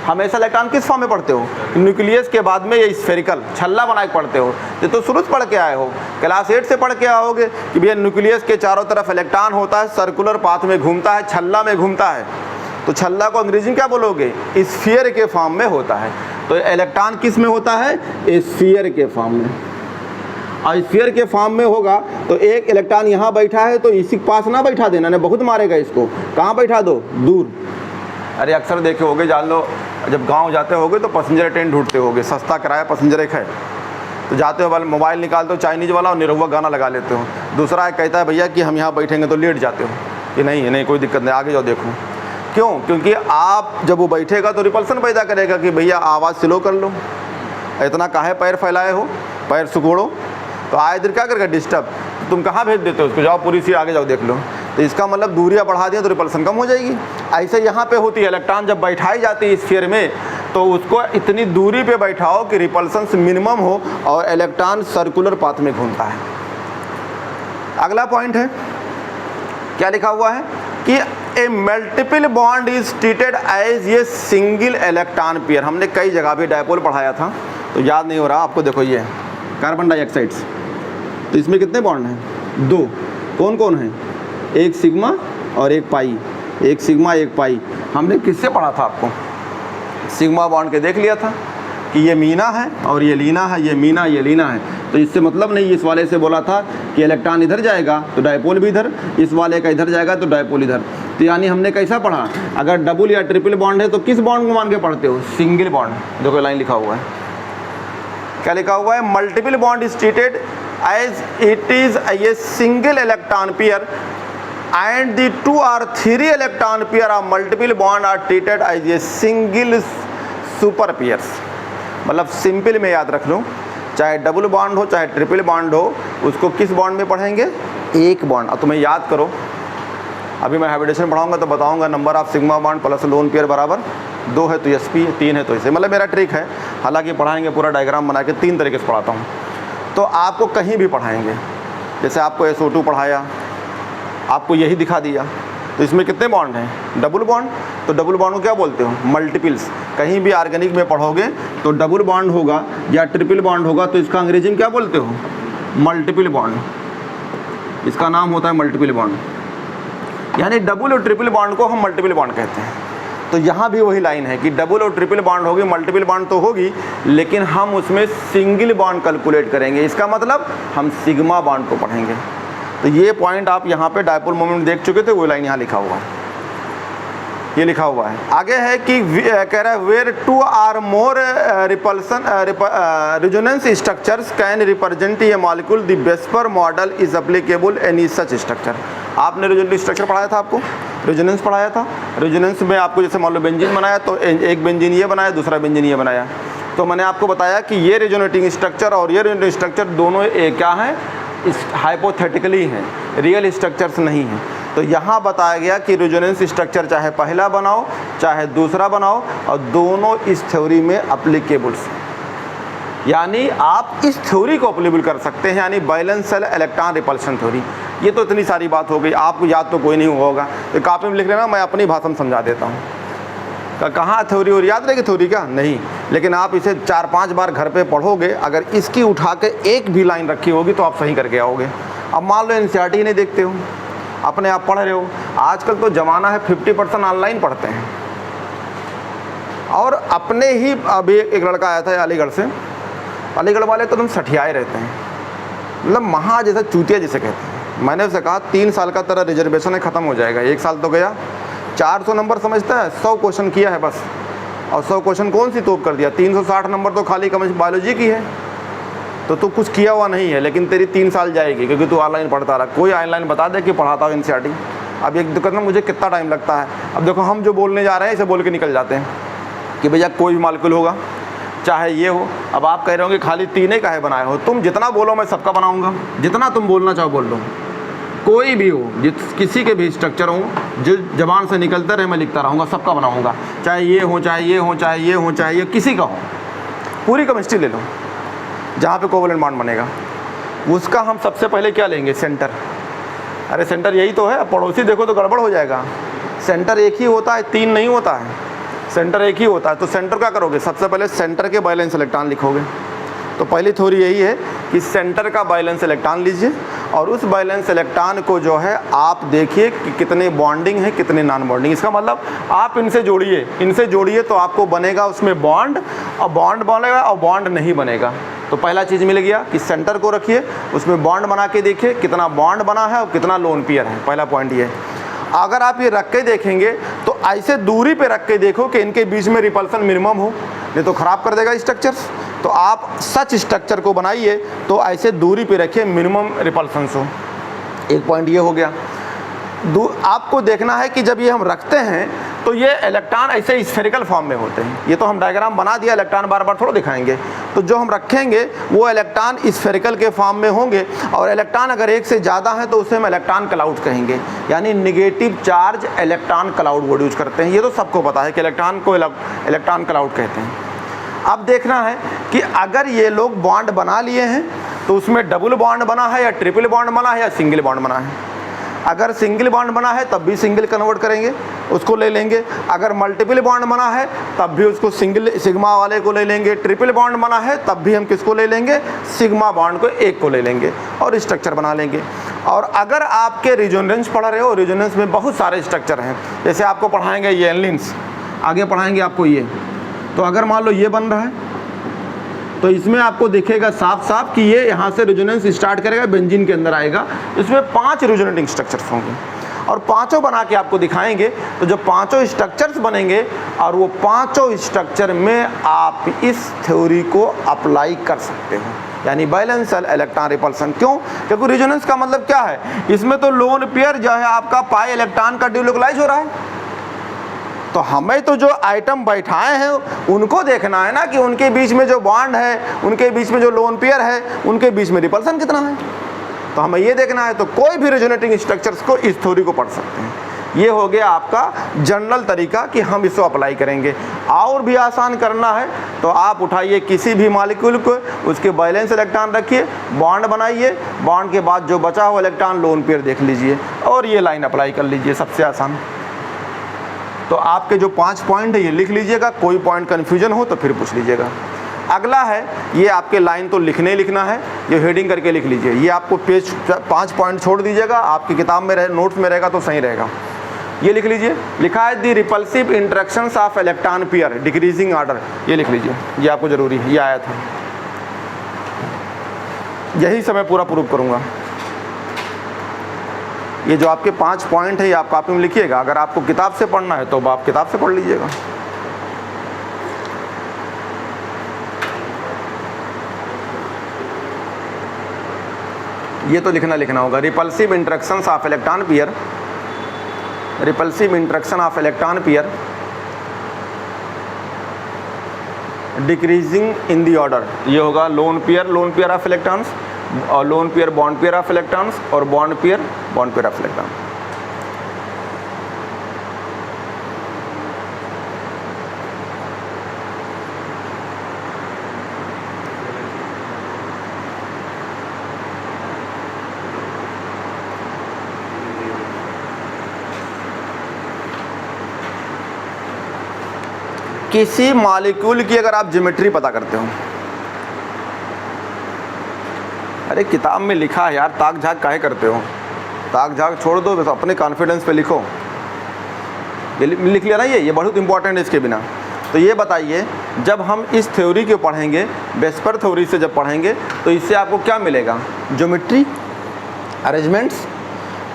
हमेशा इलेक्ट्रॉन किस फॉर्म में पढ़ते हो, न्यूक्लियस के बाद में ये स्फेरिकल छल्ला बना के पढ़ते हो। ये तो शुरू से पढ़ के आए हो, क्लास 8 से पढ़ के आओगे कि भैया न्यूक्लियस के चारों तरफ इलेक्ट्रॉन होता है, सर्कुलर पाथ में घूमता है, छल्ला में घूमता है। तो छल्ला को अंग्रेजी में क्या बोलोगे, स्फीयर के फॉर्म में होता है। तो इलेक्ट्रॉन किस में होता है, स्फीयर के फॉर्म में। और स्फीयर के फॉर्म में होगा तो एक इलेक्ट्रॉन यहाँ बैठा है तो इसी के पास ना बैठा देना, ने बहुत मारेगा इसको, कहाँ बैठा दो, दूर। अरे अक्सर देखे होगे, जान लो जब गांव जाते होगे तो पैसेंजर ट्रेन ढूंढते होगे, सस्ता किराया पैसेंजर एक है, तो जाते हो वाले मोबाइल निकालते हो चाइनीज वाला और निरहुआ गाना लगा लेते हो। दूसरा कहता है भैया कि हम यहाँ बैठेंगे, तो लेट जाते हो कि नहीं कोई दिक्कत नहीं, आगे जाओ देखो। क्यों? क्योंकि आप जब वो बैठेगा तो रिपल्सन पैदा करेगा कि भैया आवाज़ स्लो कर लो, इतना काहे पैर फैलाए हो, पैर सुकोड़ो। तो आए दिन क्या करेगा? डिस्टर्ब। तुम कहाँ भेज देते हो उसको? जाओ पूरी सी आगे जाओ देख लो। तो इसका मतलब दूरियाँ बढ़ा दिया तो रिपल्सन कम हो जाएगी। ऐसे यहाँ पे होती है, इलेक्ट्रॉन जब बैठाई जाती है स्फीयर में तो उसको इतनी दूरी पे बैठाओ कि रिपल्सन मिनिमम हो और इलेक्ट्रॉन सर्कुलर पाथ में घूमता है। अगला पॉइंट है, क्या लिखा हुआ है कि a multiple bond is treated as a single electron pair. हमने कई जगह भी डायपोल पढ़ाया था तो याद नहीं हो रहा आपको। देखो ये कार्बन डाइऑक्साइड्स, तो इसमें कितने बॉन्ड हैं? 2। कौन कौन है? एक सिग्मा और एक पाई। एक सिग्मा एक पाई। हमने किससे पढ़ा था आपको? सिग्मा बॉन्ड के देख लिया था कि ये मीना है और ये लीना है, ये मीना ये लीना है। तो इससे मतलब नहीं, इस वाले से बोला था कि इलेक्ट्रॉन इधर जाएगा तो डायपोल भी इधर, इस वाले का इधर जाएगा तो डायपोल इधर। तो यानी हमने कैसा पढ़ा? अगर डबल या ट्रिपल बॉन्ड है तो किस बॉन्ड को मान के पढ़ते हो? Single bond. देखो लाइन लिखा हुआ है, क्या लिखा हुआ है? Multiple bond is treated as it is a single electron pair and the 2 or 3 electron pair of multiple bond are treated as a single super pairs। मतलब सिंपल में याद रख लो, चाहे डबल बॉन्ड हो चाहे ट्रिपल बॉन्ड हो, उसको किस बॉन्ड में पढ़ेंगे? एक बॉन्ड। अब तुम्हें याद करो, अभी मैं हैबिटेशन पढ़ाऊंगा तो बताऊंगा number of sigma bond plus lone pair बराबर 2 है तो sp, 3 है तो इसे। मतलब मेरा ट्रिक है, हालांकि पढ़ाएंगे पूरा डायग्राम बना के 3 तरीके से पढ़ाता हूँ। तो आपको कहीं भी पढ़ाएंगे, जैसे आपको SO2 पढ़ाया, आपको यही दिखा दिया, तो इसमें कितने बॉन्ड हैं? Double bond. तो डबल बॉन्ड को क्या बोलते हो? मल्टीपल्स। कहीं भी ऑर्गेनिक में पढ़ोगे तो डबल बॉन्ड होगा या ट्रिपल बॉन्ड होगा तो इसका अंग्रेजी में क्या बोलते हो? Multiple bond. इसका नाम होता है मल्टीपल बॉन्ड। यानी डबल और ट्रिपल बॉन्ड को हम मल्टीपल बॉन्ड कहते हैं। तो यहाँ भी वही लाइन है कि डबल और ट्रिपल बॉन्ड होगी, मल्टीपल बॉन्ड तो होगी, लेकिन हम उसमें सिंगल बॉन्ड कैलकुलेट करेंगे। इसका मतलब हम सिग्मा बॉन्ड को पढ़ेंगे। तो ये पॉइंट आप यहाँ पे डायपोल मोमेंट देख चुके थे, वो लाइन यहाँ लिखा हुआ है, ये लिखा हुआ है। आगे है कि कह रहा है where 2 or more repulsion resonance structures can represent a molecule the VSEPR model is applicable any such structure. आपने रेजोनेंस स्ट्रक्चर पढ़ाया था, आपको रेजोनेंस पढ़ाया था। रेजोनेंस में आपको जैसे मान लो बेंजीन बनाया तो एक बेंजीन ये बनाया, दूसरा बेंजीन ये बनाया, तो मैंने आपको बताया कि ये रेजोनेटिंग स्ट्रक्चर और ये रेजोनेटिंग स्ट्रक्चर दोनों क्या हैं? हाइपोथेटिकली हैं, रियल स्ट्रक्चर्स नहीं हैं। तो यहाँ बताया गया कि रेजोनेंस स्ट्रक्चर चाहे पहला बनाओ चाहे दूसरा बनाओ और दोनों इस थ्योरी में अप्लीकेबल्स हैं। यानी आप इस थ्योरी को अप्लीकेबल कर सकते हैं, यानी balance cell electron repulsion theory. ये तो इतनी सारी बात हो गई, आपको याद तो कोई नहीं हुआ होगा, तो कॉपी में लिख लेना, मैं अपनी भाषा में समझा देता हूँ। कहाँ थ्योरी और याद रहेगी थ्योरी का? नहीं, लेकिन आप इसे 4-5 बार घर पे पढ़ोगे, अगर इसकी उठा के एक भी लाइन रखी होगी तो आप सही करके आओगे। अब मान लो एनसीईआरटी नहीं देखते हो, अपने आप पढ़ रहे हो। आजकल तो ज़माना है 50% ऑनलाइन पढ़ते हैं। और अपने ही अभी एक लड़का आया था अलीगढ़ से, अलीगढ़ वाले तो तुम सठियाए रहते हैं, मतलब महा जैसा चूतिया जिसे कहते हैं। मैंने उससे कहा 3 साल का तेरा रिजर्वेशन है, ख़त्म हो जाएगा। 1 साल तो गया, 400 नंबर समझता है, 100 क्वेश्चन किया है बस, और 100 क्वेश्चन कौन सी तोप कर दिया? 360 नंबर तो खाली बायोलॉजी की है। तो तू कुछ किया हुआ नहीं है, लेकिन तेरी 3 साल जाएगी क्योंकि तू ऑनलाइन पढ़ता रहा। कोई ऑनलाइन बता दे कि पढ़ाता हो एनसीईआरटी। अब एक दिक्कत ना, मुझे कितना टाइम लगता है। अब देखो हम जो बोलने जा रहे हैं इसे बोल के निकल जाते हैं कि भैया कोई भी मॉलिक्यूल होगा चाहे ये हो। अब आप कह रहे हो कि खाली 3 ही काहे बनाए हो? तुम जितना बोलो मैं सबका बनाऊँगा, जितना तुम बोलना चाहो बोल लो। कोई भी हो, किसी के भी स्ट्रक्चर हो, जो जबान से निकलता रहे मैं लिखता रहूँगा, सबका बनाऊँगा। चाहे ये हो चाहे ये हो चाहे ये हो चाहे ये किसी का हो। पूरी केमिस्ट्री ले लो जहाँ पे कोवलेंट बॉन्ड बनेगा, उसका हम सबसे पहले क्या लेंगे? सेंटर। अरे सेंटर यही तो है, पड़ोसी देखो तो गड़बड़ हो जाएगा। सेंटर एक ही होता है, 3 नहीं होता है, सेंटर एक ही होता है। तो सेंटर क्या करोगे? सबसे पहले सेंटर के बैलेंस इलेक्ट्रॉन लिखोगे। तो पहली थ्योरी यही है कि सेंटर का बैलेंस इलेक्ट्रॉन लीजिए और उस बैलेंस इलेक्ट्रॉन को जो है आप देखिए कि कितने बॉन्डिंग है कितने नॉन बॉन्डिंग। इसका मतलब आप इनसे जोड़िए तो आपको बनेगा उसमें बॉन्ड, और बॉन्ड बनेगा और बॉन्ड नहीं बनेगा। तो पहला चीज़ मिल गया कि सेंटर को रखिए, उसमें बॉन्ड बना के देखिए कितना बॉन्ड बना है और कितना लोन पेयर है। पहला पॉइंट ये है। अगर आप ये रख के देखेंगे तो ऐसे दूरी पे रख के देखो कि इनके बीच में रिपल्सन मिनिमम हो, नहीं तो ख़राब कर देगा स्ट्रक्चर्स। तो आप सच स्ट्रक्चर को बनाइए तो ऐसे दूरी पे रखिए, मिनिमम रिपल्सन हो। एक पॉइंट ये हो गया। आपको देखना है कि जब ये हम रखते हैं तो ये इलेक्ट्रॉन ऐसे स्फेरिकल फॉर्म में होते हैं। ये तो हम डायग्राम बना दिया, इलेक्ट्रॉन बार बार थोड़ा दिखाएंगे। तो जो हम रखेंगे वो इलेक्ट्रॉन स्फेरिकल के फॉर्म में होंगे, और इलेक्ट्रॉन अगर एक से ज़्यादा है तो उसे हम इलेक्ट्रॉन क्लाउड कहेंगे, यानी negative charge electron cloud word use करते हैं। ये तो सबको पता है कि इलेक्ट्रॉन को इलेक्ट्रॉन क्लाउड कहते हैं। अब देखना है कि अगर ये लोग बॉन्ड बना लिए हैं तो उसमें डबल बॉन्ड बना है या ट्रिपल बॉन्ड बना है या सिंगल बॉन्ड बना है। अगर सिंगल बॉन्ड बना है तब भी सिंगल कन्वर्ट करेंगे, उसको ले लेंगे। अगर मल्टीपल बॉन्ड बना है तब भी उसको सिंगल सिग्मा वाले को ले लेंगे। ट्रिपल बॉन्ड बना है तब भी हम किसको ले लेंगे, सिग्मा बॉन्ड को एक को ले लेंगे और स्ट्रक्चर बना लेंगे। और अगर आपके रेजोनेंस पढ़ रहे हो, रेजोनेंस में बहुत सारे स्ट्रक्चर हैं, जैसे आपको पढ़ाएंगे ये एलिन्स, आगे पढ़ाएंगे आपको ये। तो अगर मान लो ये बन रहा है तो इसमें आपको दिखेगा साफ साफ कि ये यहाँ से रेजोनेंस स्टार्ट करेगा, बेंजीन के अंदर आएगा। इसमें 5 रेजोनेटिंग स्ट्रक्चर्स होंगे और पांचों बना के आपको दिखाएंगे। तो जब पांचों स्ट्रक्चर्स बनेंगे और वो पांचों स्ट्रक्चर में आप इस थ्योरी को अप्लाई कर सकते हो, यानी बैलेंस इलेक्ट्रॉन रिपल्सन। क्यों? क्योंकि रेजोनेंस का मतलब क्या है, इसमें तो लोन पेयर जो है आपका पाई इलेक्ट्रॉन का डिलोकलाइज हो रहा है। तो हमें तो जो आइटम बैठाए हैं उनको देखना है ना कि उनके बीच में जो बॉन्ड है, उनके बीच में जो लोन पेयर है, उनके बीच में रिपल्सन कितना है। तो हमें ये देखना है। तो कोई भी रेजोनेटिंग स्ट्रक्चर्स को इस थ्योरी को पढ़ सकते हैं। ये हो गया आपका जनरल तरीका कि हम इसको अप्लाई करेंगे। और भी आसान करना है तो आप उठाइए किसी भी मॉलिक्यूल को, उसके बैलेंस इलेक्ट्रॉन रखिए, बॉन्ड बनाइए, बॉन्ड के बाद जो बचा हुआ इलेक्ट्रॉन लोन पेयर देख लीजिए और ये लाइन अप्लाई कर लीजिए, सबसे आसान। तो आपके जो 5 पॉइंट है ये लिख लीजिएगा, कोई पॉइंट कन्फ्यूजन हो तो फिर पूछ लीजिएगा। अगला है ये आपके लाइन तो लिखने ही लिखना है, ये हेडिंग करके लिख लीजिए। ये आपको पेज 5 पॉइंट छोड़ दीजिएगा, आपकी किताब में रहे, नोट्स में रहेगा तो सही रहेगा। ये लिख लीजिए, लिखा है the repulsive interactions of electron pair decreasing order, ये लिख लीजिए, ये आपको जरूरी है, ये आया था। यही समय पूरा प्रूव करूँगा। ये जो आपके 5 पॉइंट है ये आप कॉपी में लिखिएगा। अगर आपको किताब से पढ़ना है तो आप किताब से पढ़ लीजिएगा। ये तो लिखना होगा, repulsive interactions of electron pair, repulsive interaction of electron pair decreasing in the order. ये होगा लोन पेयर ऑफ इलेक्ट्रॉन्स, और loan pair bond pair of electrons, और बॉन्ड पेयर ऑफ इलेक्ट्रॉन। किसी मॉलिक्यूल की अगर आप ज्योमेट्री पता करते हो, अरे किताब में लिखा है यार, ताक झाक काहे करते हो, ताक झाक छोड़ दो, बस अपने कॉन्फिडेंस पे लिखो। ये लिख लिया ना, ये बहुत इंपॉर्टेंट है इसके बिना। तो ये बताइए, जब हम इस थ्योरी को पढ़ेंगे, वेस्पर थ्योरी से जब पढ़ेंगे तो इससे आपको क्या मिलेगा, ज्योमेट्री, अरेंजमेंट्स।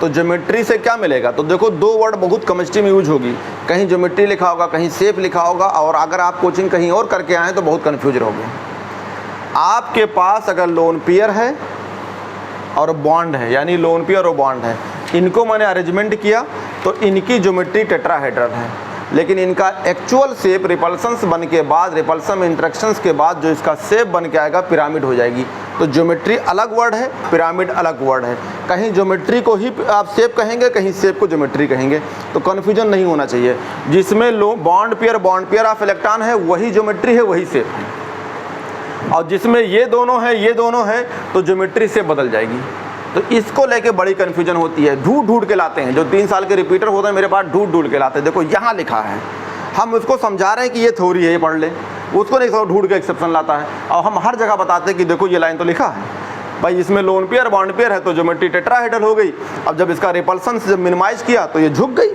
तो ज्योमेट्री से क्या मिलेगा, तो देखो 2 वर्ड बहुत केमिस्ट्री में यूज होगी, कहीं ज्योमेट्री लिखा होगा, कहीं शेप लिखा होगा, और अगर आप कोचिंग कहीं और करके आए तो बहुत कन्फ्यूज रहोगे। आपके पास अगर लोन पेयर है और बॉन्ड है, यानी लोन पेयर और बॉन्ड है, इनको मैंने अरेंजमेंट किया तो इनकी ज्योमेट्री टेट्राहेड्रल है, लेकिन इनका एक्चुअल शेप रिपल्सन्स बन के बाद, रिपल्सन इंटरेक्शंस के बाद जो इसका शेप बन के आएगा पिरामिड हो जाएगी। तो ज्योमेट्री अलग वर्ड है, पिरामिड अलग वर्ड है। कहीं ज्योमेट्री को ही आप शेप कहेंगे, कहीं शेप को ज्योमेट्री कहेंगे, तो कन्फ्यूजन नहीं होना चाहिए। जिसमें बॉन्ड पेयर ऑफ इलेक्ट्रॉन है वही ज्योमेट्री है, वही शेप है, और जिसमें ये दोनों है तो ज्योमेट्री से बदल जाएगी। तो इसको लेके बड़ी कन्फ्यूजन होती है, ढूंढ के लाते हैं। जो 3 साल के रिपीटर होते हैं मेरे पास, ढूंढ के लाते हैं। देखो यहाँ लिखा है, हम उसको समझा रहे हैं कि ये थ्योरी है, ये पढ़ ले, उसको नहीं ढूंढ के एक्सेप्शन लाता है। और हम हर जगह बताते हैं कि देखो ये लाइन तो लिखा है भाई, इसमें लोन पेयर बॉन्ड पेयर है तो ज्योमेट्री टेट्राहेड्रल हो गई। अब जब इसका रिपल्सन जब मिनिमाइज किया तो ये झुक गई।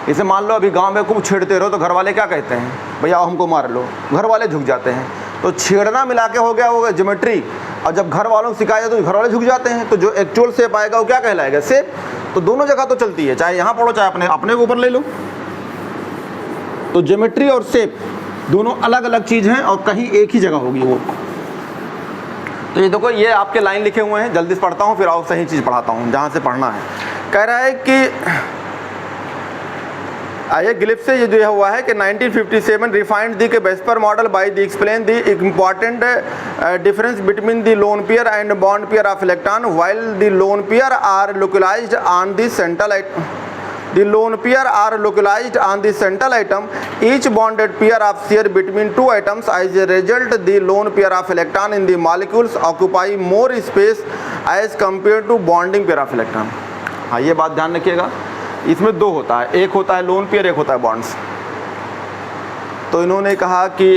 इसे मान लो अभी गांव में खूब छेड़ते रहो तो घर वाले क्या कहते हैं, भैया हमको मार लो, घर वाले झुक जाते हैं। तो छेड़ना मिला के हो गया वो ज्योमेट्री, और जब घर वालों को सिखाया तो घर वाले झुक जाते हैं। तो जो एक्चुअल शेप आएगा वो क्या कहलाएगा, शेप। तो दोनों जगह तो चलती है, चाहे यहाँ पढ़ो चाहे अपने ऊपर ले लो। तो ज्योमेट्री और शेप दोनों अलग अलग चीज़ हैं और कहीं एक ही जगह होगी वो। तो ये देखो, ये आपके लाइन लिखे हुए हैं, जल्दी से पढ़ता हूँ फिर आओ सही चीज़ पढ़ाता हूँ जहाँ से पढ़ना है। कह रहा है कि ये ग्लिप से ये जो हुआ है कि 1957 रिफाइंड दी के VSEPR model by the explain the important difference between the lone pair and bond pair of electron while the lone pair are localized on the central atom. The lone pair are localized on the central atom. Each bonded pair of share between two atoms. As a result, the lone pair of electron in the molecules occupy more space as compared to bonding pair of electron. हाँ, ये बात ध्यान रखिएगा. इसमें दो होता है, एक होता है लोन पेयर, एक होता है बॉन्ड्स. तो इन्होंने कहा कि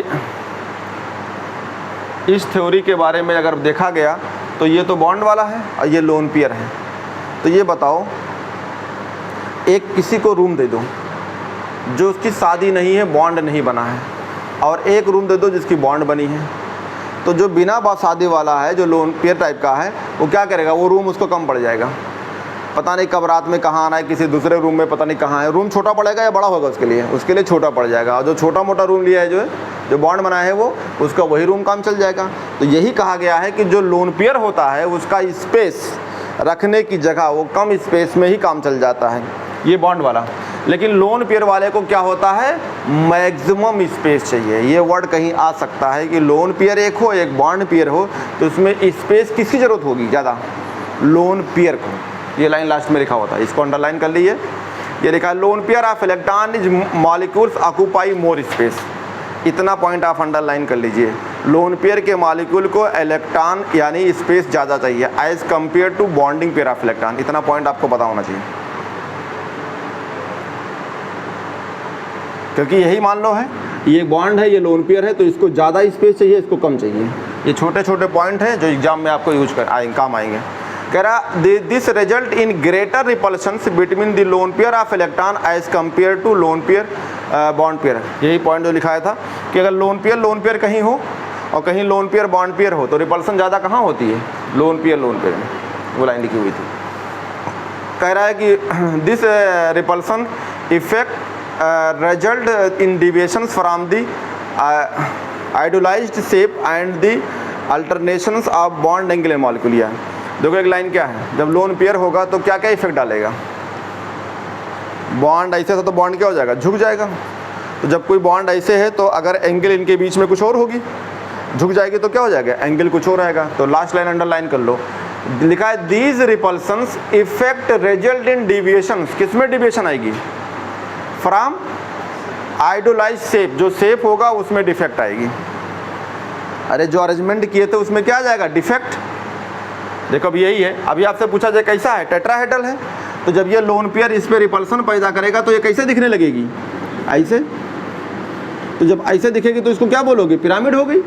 इस थ्योरी के बारे में अगर देखा गया तो ये तो बॉन्ड वाला है और ये लोन पेयर है. तो ये बताओ, एक किसी को रूम दे दो जो उसकी शादी नहीं है, बॉन्ड नहीं बना है, और एक रूम दे दो जिसकी बॉन्ड बनी है. तो जो बिना शादी वाला है, जो लोन पेयर टाइप का है, वो क्या करेगा, वो रूम उसको कम पड़ जाएगा. पता नहीं कब रात में कहाँ आना है, किसी दूसरे रूम में पता नहीं कहाँ है. रूम छोटा पड़ेगा या बड़ा होगा उसके लिए छोटा पड़ जाएगा. और जो छोटा मोटा रूम लिया है, जो बॉन्ड बना है, वो उसका वही रूम काम चल जाएगा. तो यही कहा गया है कि जो लोन पेयर होता है उसका स्पेस रखने की जगह वो कम स्पेस में ही काम चल जाता है, ये बॉन्ड वाला. लेकिन लोन पेयर वाले को क्या होता है, मैक्सिमम स्पेस चाहिए. ये वर्ड कहीं आ सकता है कि लोन पेयर एक हो, एक बॉन्ड पेयर हो, तो उसमें स्पेस किसकी ज़रूरत होगी ज़्यादा, लोन पेयर को. ये लाइन लास्ट में लिखा होता है, इसको अंडरलाइन कर लीजिए. ये लिखा है lone pair of electron is molecules occupy more space. इतना पॉइंट आप अंडरलाइन कर लीजिए. लोन पेयर के मॉलिक्यूल को इलेक्ट्रॉन यानी स्पेस ज़्यादा चाहिए as compare to bonding pair of electron. इतना पॉइंट आपको पता होना चाहिए, क्योंकि यही मान लो है, ये बॉन्ड है, ये लोन पेयर है, तो इसको ज़्यादा स्पेस चाहिए, इसको कम चाहिए. ये छोटे छोटे पॉइंट हैं जो एग्जाम में आपको यूज काम आएंगे. कह रहा this result in greater repulsions between the lone pair of electron as compare to lone pair bond pair. यही पॉइंट जो लिखाया था कि अगर लोन पेयर कहीं हो और कहीं लोन पेयर बॉन्ड पेयर हो तो रिपल्सन ज़्यादा कहाँ होती है, लोन पेयर में. वो लाइन लिखी हुई थी. कह रहा है कि this repulsion effect result in deviations from the idealized shape and the alternations of bond angle in molecule. देखो एक लाइन क्या है, जब लोन पेयर होगा तो क्या क्या इफेक्ट डालेगा. बॉन्ड ऐसे था तो बॉन्ड क्या हो जाएगा, झुक जाएगा. तो जब कोई बॉन्ड ऐसे है तो अगर एंगल इनके बीच में कुछ और होगी, झुक जाएगी, तो क्या हो जाएगा, एंगल कुछ और आएगा. तो लास्ट लाइन अंडरलाइन कर लो. लिखा है these repulsions effect result in deviations. किसमें डिविएशन आएगी, फ्रॉम आइडियलाइज्ड शेप. जो शेप होगा उसमें डिफेक्ट आएगी. अरे जो अरेंजमेंट किए थे उसमें क्या आ जाएगा, डिफेक्ट. देखो अब यही है, अभी आपसे पूछा जाए कैसा है, टेट्राहेड्रल है. तो जब ये लोन पेयर इस पर रिपल्सन पैदा करेगा तो ये कैसे दिखने लगेगी, ऐसे. तो जब ऐसे दिखेगी तो इसको क्या बोलोगे, पिरामिड हो गई.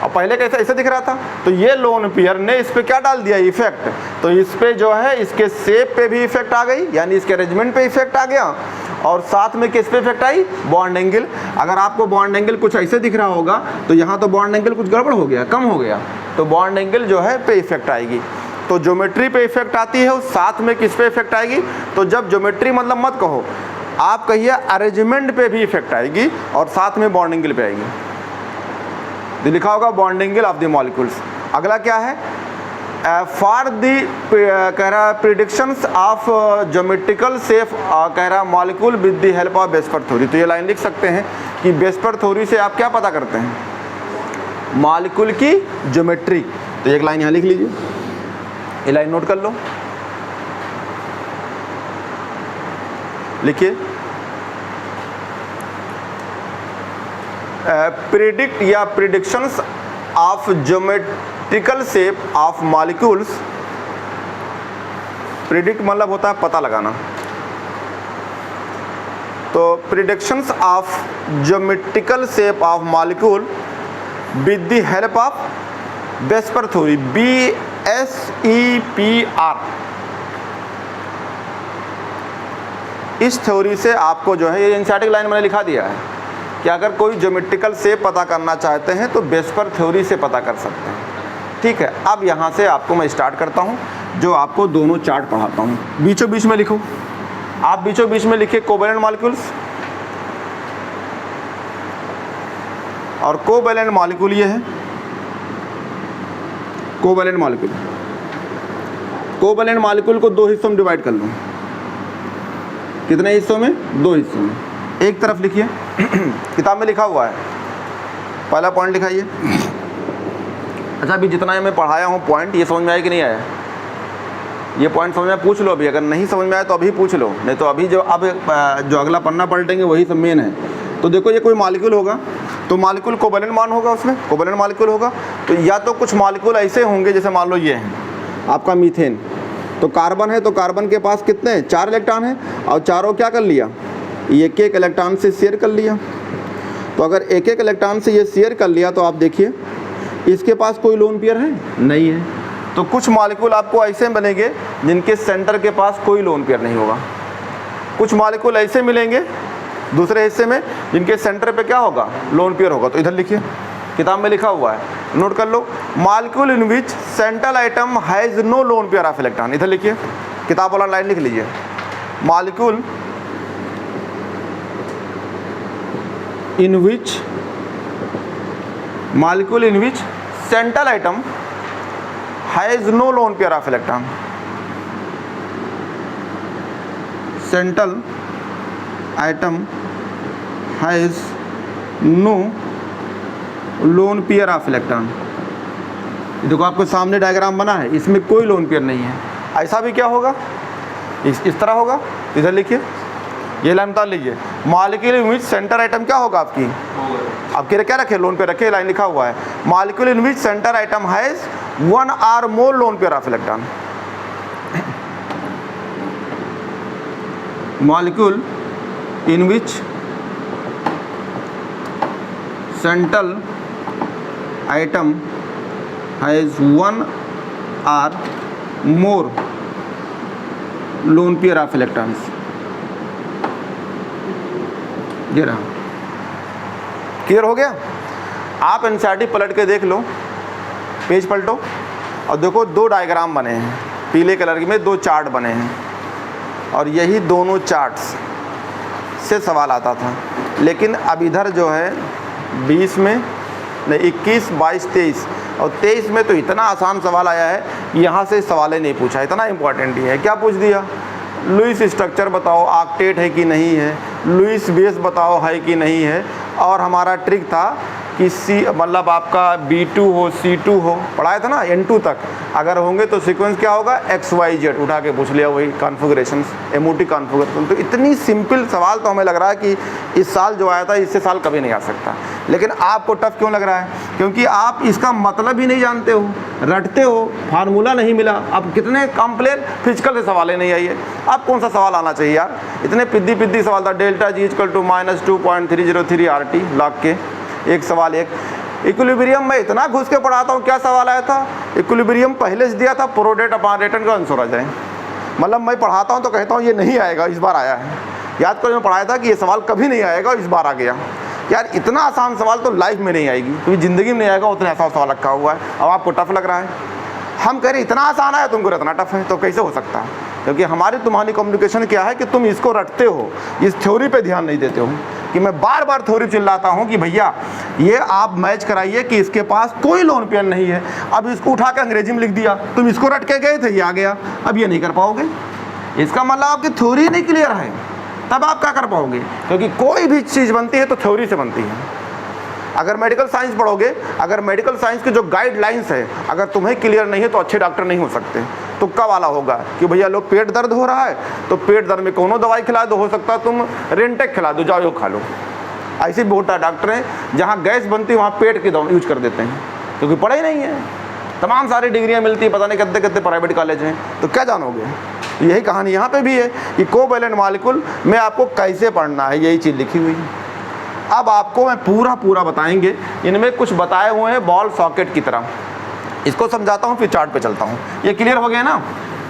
और पहले कैसे ऐसे दिख रहा था. तो ये लोन पेयर ने इस पे क्या डाल दिया, इफेक्ट. तो इस पे जो है इसके शेप पे भी इफेक्ट आ गई, यानी इसके अरेंजमेंट पे इफेक्ट आ गया, और साथ में किस पे इफेक्ट आई, बॉन्ड एंगल. अगर आपको बॉन्ड एंगल कुछ ऐसे दिख रहा होगा तो यहाँ तो बॉन्ड एंगल कुछ गड़बड़ हो गया, कम हो गया, तो बॉन्ड एंगल जो है पे इफेक्ट आएगी. तो ज्योमेट्री पे इफेक्ट आती है, साथ में किस पे इफेक्ट आएगी. तो जब ज्योमेट्री मतलब मत कहो, आप कहिए अरेंजमेंट पे भी इफेक्ट आएगी और साथ में बॉन्ड एंगल पे आएगी. तो लिखा होगा bond angle of the molecules. अगला क्या है, फॉर द कह रहा प्रिडिक्शंस ऑफ ज्योमेट्रिकल शेप, कह रहा molecule with the help of VSEPR theory. तो ये लाइन लिख सकते हैं कि वेस्पर थ्योरी से आप क्या पता करते हैं, मॉलिक्यूल की ज्योमेट्री. तो एक लाइन यहाँ लिख लीजिए, ये लाइन नोट कर लो, लिखिए. प्रिडिक्ट या predictions of geometrical shape of molecules. Predict मतलब होता है पता लगाना. तो predictions of geometrical shape of molecule with the help of VSEPR theory, BSEPR. इस थ्योरी से आपको जो है, ये एनसीईआरटी लाइन मैंने लिखा दिया है कि अगर कोई ज्योमेट्रिकल शेप पता करना चाहते हैं तो वेस्पर थ्योरी से पता कर सकते हैं. ठीक है, अब यहाँ से आपको मैं स्टार्ट करता हूँ, जो आपको दोनों चार्ट पढ़ाता हूँ. बीचों बीच में लिखो, आप बीचों बीच में लिखिए कोवैलेंट मॉलिक्यूल्स, और कोवैलेंट मॉलिक्यूल ये है, कोवैलेंट मॉलिक्यूल. कोवैलेंट मॉलिक्यूल को दो हिस्सों में डिवाइड कर लो. कितने हिस्सों में? 2 हिस्सों में। एक तरफ लिखिए, किताब में लिखा हुआ है, पहला पॉइंट लिखाइए। अच्छा, अभी जितना मैं पढ़ाया हूँ पॉइंट, ये समझ में आया कि नहीं आया? ये पॉइंट समझ में पूछ लो अभी, अगर नहीं समझ में आया तो अभी पूछ लो, नहीं तो अभी जो अगला पन्ना पलटेंगे वही सब मेन है। तो देखो, ये कोई मॉलिक्यूल होगा तो मॉलिक्यूल कोवेलेंट मान होगा, उसमें कोवेलेंट मॉलिक्यूल होगा। तो या तो कुछ मॉलिक्यूल ऐसे होंगे, जैसे मान लो ये है आपका मीथेन, तो कार्बन है, तो कार्बन के पास कितने हैं? 4 इलेक्ट्रॉन हैं, और चारों क्या कर लिया? एक एक इलेक्ट्रॉन से शेयर कर लिया। तो अगर एक एक इलेक्ट्रॉन से ये शेयर कर लिया तो आप देखिए इसके पास कोई लोन पेयर है? नहीं है। तो कुछ मॉलिक्यूल आपको ऐसे बनेंगे जिनके सेंटर के पास कोई लोन पेयर नहीं होगा। कुछ मॉलिक्यूल ऐसे मिलेंगे दूसरे हिस्से में जिनके सेंटर पे क्या होगा? लोन पेयर होगा। तो इधर लिखिए, किताब में लिखा हुआ है, नोट कर लो, molecule in which central atom has no lone pair of electron. इधर लिखिए, किताब वाला लाइन लिख लीजिए, molecule in which central atom has no lone pair of electron. Central atom has no lone pair of electron. देखो आपको सामने diagram बना है, इसमें कोई लोन पेयर नहीं है। ऐसा भी क्या होगा? इस तरह होगा। इधर लिखिए, ये लाइन उतार लीजिए, molecule in which centre item क्या होगा आपकी? आपके क्या रखे? लोन पेयर रखे, लाइन लिखा हुआ है, molecule in which centre item has 1 or more loan pair of electron. Molecule in which central atom has 1 or more loan pair of electrons. ये रहा, क्लियर हो गया? आप एनसीईआरटी पलट के देख लो, पेज पलटो और देखो 2 डायग्राम बने हैं पीले कलर में, 2 चार्ट बने हैं, और यही दोनों चार्ट्स से सवाल आता था। लेकिन अब इधर जो है 20 में नहीं, 21, 22, 23 और 23 में तो इतना आसान सवाल आया है, यहाँ से सवाल ही नहीं पूछा, इतना इम्पोर्टेंट ही है। क्या पूछ दिया? लुईस स्ट्रक्चर बताओ, ऑक्टेट है कि नहीं है, लुईस बेस बताओ है कि नहीं है, और हमारा ट्रिक था कि मतलब आपका B2 हो, C2 हो, पढ़ाया था ना, N2 तक अगर होंगे तो सीक्वेंस क्या होगा? XYZ उठा के पूछ लिया, वही कॉन्फ़िगरेशन, एमओटी कॉन्फ़िगरेशन। तो इतनी सिंपल सवाल तो हमें लग रहा है कि इस साल जो आया था इससे साल कभी नहीं आ सकता। लेकिन आपको टफ क्यों लग रहा है? क्योंकि आप इसका मतलब ही नहीं जानते हो, रटते हो, फार्मूला नहीं मिला। अब कितने कॉम्प्लेन फिजिकल से सवाल ही नहीं आई है। अब कौन सा सवाल आना चाहिए यार? इतने पिद्दी सवाल था, डेल्टा G = -2.303 RT लॉग के, एक सवाल एक। इक्विलिब्रियम में इतना घुस के पढ़ाता हूँ, क्या सवाल आया था? इक्विलिब्रियम पहले से दिया था, प्रोडेट अपॉन रेटन का आंसर आ जाए। मतलब मैं पढ़ाता हूँ तो कहता हूँ ये नहीं आएगा, इस बार आया है। याद करो, मैं पढ़ाया था कि ये सवाल कभी नहीं आएगा, इस बार आ गया। यार इतना आसान सवाल तो लाइफ में नहीं आएगी, क्योंकि ज़िंदगी में नहीं आएगा, उतना आसान सवाल रखा हुआ है। अब आपको टफ लग रहा है, हम कह रहे इतना आसान है, तुमको इतना टफ है, तो कैसे हो सकता है? क्योंकि हमारी तुम्हारी कम्युनिकेशन क्या है कि तुम इसको रटते हो, इस थ्योरी पे ध्यान नहीं देते हो। कि मैं बार बार थ्योरी चिल्लाता हूँ कि भैया ये आप मैच कराइए कि इसके पास कोई लोन पेयर नहीं है। अब इसको उठा के अंग्रेजी में लिख दिया, तुम इसको रट के गए थे, ये आ गया, अब ये नहीं कर पाओगे। इसका मतलब आपकी थ्योरी नहीं क्लियर है, तब आप क्या कर पाओगे? क्योंकि कोई भी चीज़ बनती है तो थ्योरी से बनती है। अगर मेडिकल साइंस पढ़ोगे, अगर मेडिकल साइंस के जो गाइडलाइंस है अगर तुम्हें क्लियर नहीं है तो अच्छे डॉक्टर नहीं हो सकते। तुक्का वाला होगा कि भैया लोग पेट दर्द हो रहा है तो पेट दर्द में कोनो दवाई खिला दो, हो सकता है तुम रेंटेक खिला दो, जाओ खा लो। ऐसे बहुत डॉक्टर हैं जहाँ गैस बनती है वहाँ पेट की दवा यूज कर देते हैं, क्योंकि पढ़ा ही नहीं है। तमाम सारी डिग्रियाँ मिलती है, पता नहीं कितने कितने प्राइवेट कॉलेज हैं, तो क्या जानोगे? यही कहानी यहाँ पे भी है कि कोवैलेंट मॉलिक्यूल में आपको कैसे पढ़ना है, यही चीज़ लिखी हुई है। अब आपको मैं पूरा बताएंगे, इनमें कुछ बताए हुए हैं बॉल सॉकेट की तरह। इसको समझाता हूँ फिर चार्ट पे चलता हूँ। ये क्लियर हो गया ना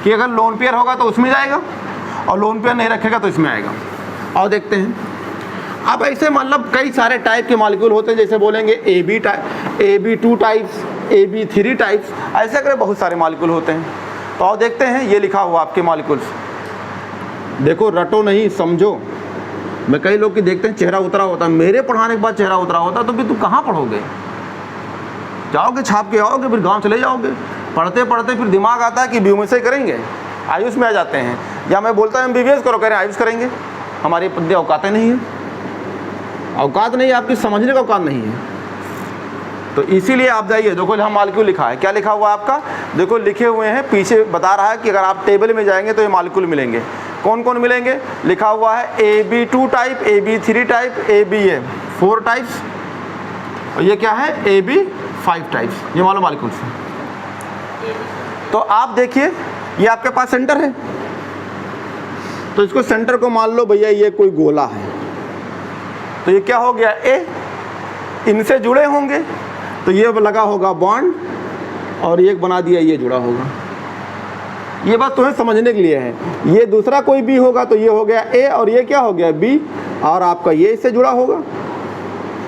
कि अगर लोन पेयर होगा तो उसमें जाएगा और लोन पेयर नहीं रखेगा तो इसमें आएगा। और देखते हैं, अब ऐसे मतलब कई सारे टाइप के मॉलिक्यूल होते हैं, जैसे बोलेंगे AB2 टाइप्स, AB3 टाइप्स, ऐसे करके बहुत सारे मॉलिक्यूल होते हैं। तो और देखते हैं, ये लिखा हुआ आपके मॉलिक्यूल्स, देखो रटो नहीं समझो। मैं कई लोग की देखते हैं चेहरा उतरा होता है, मेरे पढ़ाने के बाद चेहरा उतरा होता है, तो फिर तुम कहाँ पढ़ोगे? जाओगे छाप के आओगे, फिर गांव चले जाओगे। पढ़ते पढ़ते फिर दिमाग आता है कि बीयू में से करेंगे, आयुष में आ जाते हैं। या मैं बोलता हूँ MBBS करो, कह रहे हैं आयुष करेंगे। हमारी बुद्धि औकातें नहीं है, औकात नहीं है, आपकी समझने का औकात नहीं है। तो इसीलिए आप जाइए, देखो यहाँ मालिक्यूल लिखा है, क्या लिखा हुआ है आपका, देखो लिखे हुए हैं, पीछे बता रहा है कि अगर आप टेबल में जाएंगे तो ये मालिक्यूल मिलेंगे। कौन कौन मिलेंगे, लिखा हुआ है AB2 type, AB3 type, ABA 4 types, और ये क्या है AB5 टाइप्स, ये मालूम मालिक्यूल्स है। तो आप देखिए ये आपके पास सेंटर है, तो इसको सेंटर को मान लो भैया ये कोई गोला है, तो ये क्या हो गया A, इनसे जुड़े होंगे तो ये लगा होगा बॉन्ड, और एक बना दिया ये जुड़ा होगा। ये बात तुम्हें समझने के लिए है। ये दूसरा कोई B होगा तो ये हो गया A, और ये क्या हो गया B, और आपका ये इससे जुड़ा होगा,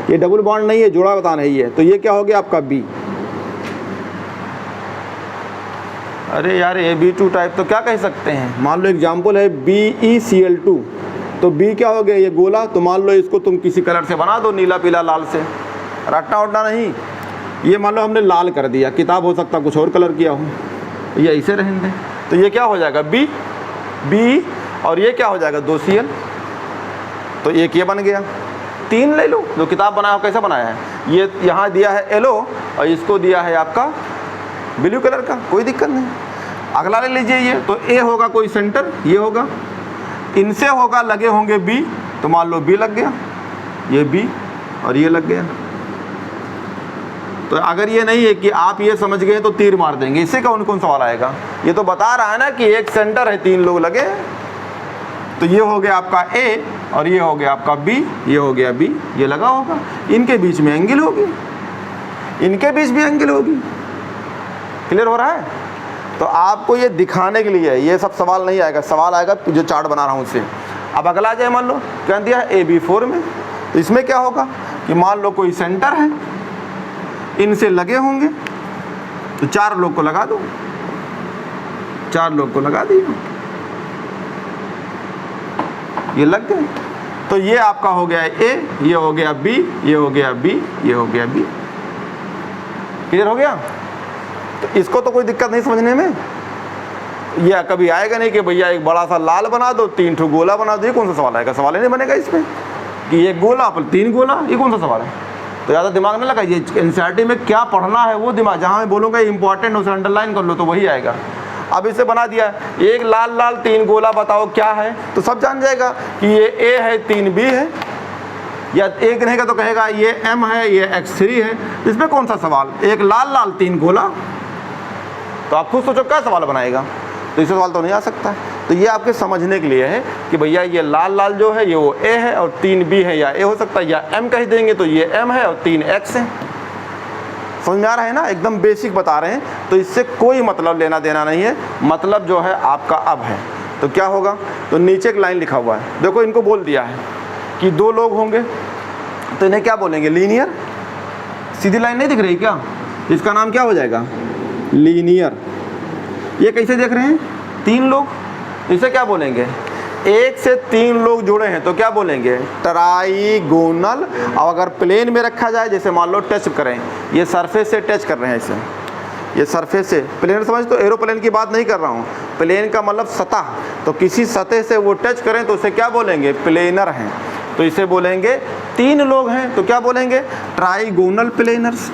ये डबल बॉन्ड नहीं है, जुड़ा बता नहीं है, तो ये क्या हो गया आपका B। अरे यार AB2 टाइप तो क्या कह सकते हैं, मान लो एग्जाम्पल है BeCl2, तो B क्या हो गया, ये गोला, तो मान लो इसको तुम किसी कलर से बना दो, नीला पीला लाल से, रटना उटना नहीं। ये मान लो हमने लाल कर दिया, किताब हो सकता कुछ और कलर किया हो, ये ऐसे रहने दें, तो ये क्या हो जाएगा B, और ये क्या हो जाएगा 2Cl, तो एक ये बन गया। 3 ले लो, जो किताब बनाया हो कैसा बनाया है, ये यहाँ दिया है येलो और इसको दिया है आपका ब्लू कलर का, कोई दिक्कत नहीं। अगला ले लीजिए ये, तो A होगा कोई सेंटर, ये होगा, इनसे होगा लगे होंगे B, तो मान लो B लग गया, ये B और ये लग गया। तो अगर ये नहीं है कि आप ये समझ गए तो तीर मार देंगे, इससे कौन कौन सवाल आएगा। ये तो बता रहा है ना कि एक सेंटर है, 3 लोग लगे, तो ये हो गया आपका A और ये हो गया आपका B, ये हो गया B, ये लगा होगा, इनके बीच में एंगल होगी, इनके बीच भी एंगल होगी। क्लियर हो रहा है। तो आपको ये दिखाने के लिए ये सब सवाल नहीं आएगा, सवाल आएगा जो चार्ट बना रहा हूँ उससे। अब अगला आ जाए, मान लो क्या दिया है AB4 में, तो इसमें क्या होगा कि मान लो कोई सेंटर है, इनसे लगे होंगे, तो 4 लोग को लगा दो, 4 लोग को लगा दिए, ये लग गए, तो ये आपका हो गया A, ये हो गया B, ये हो गया B, ये हो गया B। क्लियर हो गया। तो इसको तो कोई दिक्कत नहीं समझने में, यह कभी आएगा नहीं कि भैया एक बड़ा सा लाल बना दो, 3 ठो गोला बना दो, ये कौन सा सवाल आएगा, सवाल ही नहीं बनेगा इसमें कि एक गोला पर 3 गोला, ये कौन सा सवाल है। तो ज़्यादा दिमाग न लगाइए, एनसीईआरटी में क्या पढ़ना है वो दिमाग, जहाँ मैं बोलूँगा इंपॉर्टेंट उसे अंडरलाइन कर लो तो वही आएगा। अब इसे बना दिया, एक लाल लाल 3 गोला, बताओ क्या है, तो सब जान जाएगा कि ये A है, 3 B है, या एक नहीं का तो कहेगा ये M है, ये X3 है, इसमें कौन सा सवाल, एक लाल लाल 3 गोला, तो आप खुद सोचो क्या सवाल बनाएगा, तो इससे सवाल तो नहीं आ सकता। तो ये आपके समझने के लिए है कि भैया ये लाल लाल जो है ये वो A है और 3 B है, या A हो सकता है या M कह देंगे तो ये M है और 3 X है। समझ में आ रहा है ना, एकदम बेसिक बता रहे हैं, तो इससे कोई मतलब लेना देना नहीं है, मतलब जो है आपका अब है। तो क्या होगा, तो नीचे एक लाइन लिखा हुआ है, देखो इनको बोल दिया है कि 2 लोग होंगे, तो इन्हें क्या बोलेंगे, लीनियर। सीधी लाइन नहीं दिख रही क्या, इसका नाम क्या हो जाएगा, लीनियर। ये कैसे देख रहे हैं, 3 लोग, इसे क्या बोलेंगे, 1 से 3 लोग जुड़े हैं तो क्या बोलेंगे, ट्राइगोनल। और अगर प्लेन में रखा जाए, जैसे मान लो टच करें, ये सरफेस से टच कर रहे हैं इसे, ये सरफेस से, प्लेन समझ, तो एरोप्लेन की बात नहीं कर रहा हूँ, प्लेन का मतलब सतह, तो किसी सतह से वो टच करें तो उसे क्या बोलेंगे, प्लेनर हैं। तो इसे बोलेंगे 3 लोग हैं तो क्या बोलेंगे, ट्राइगोनल प्लेनर्स।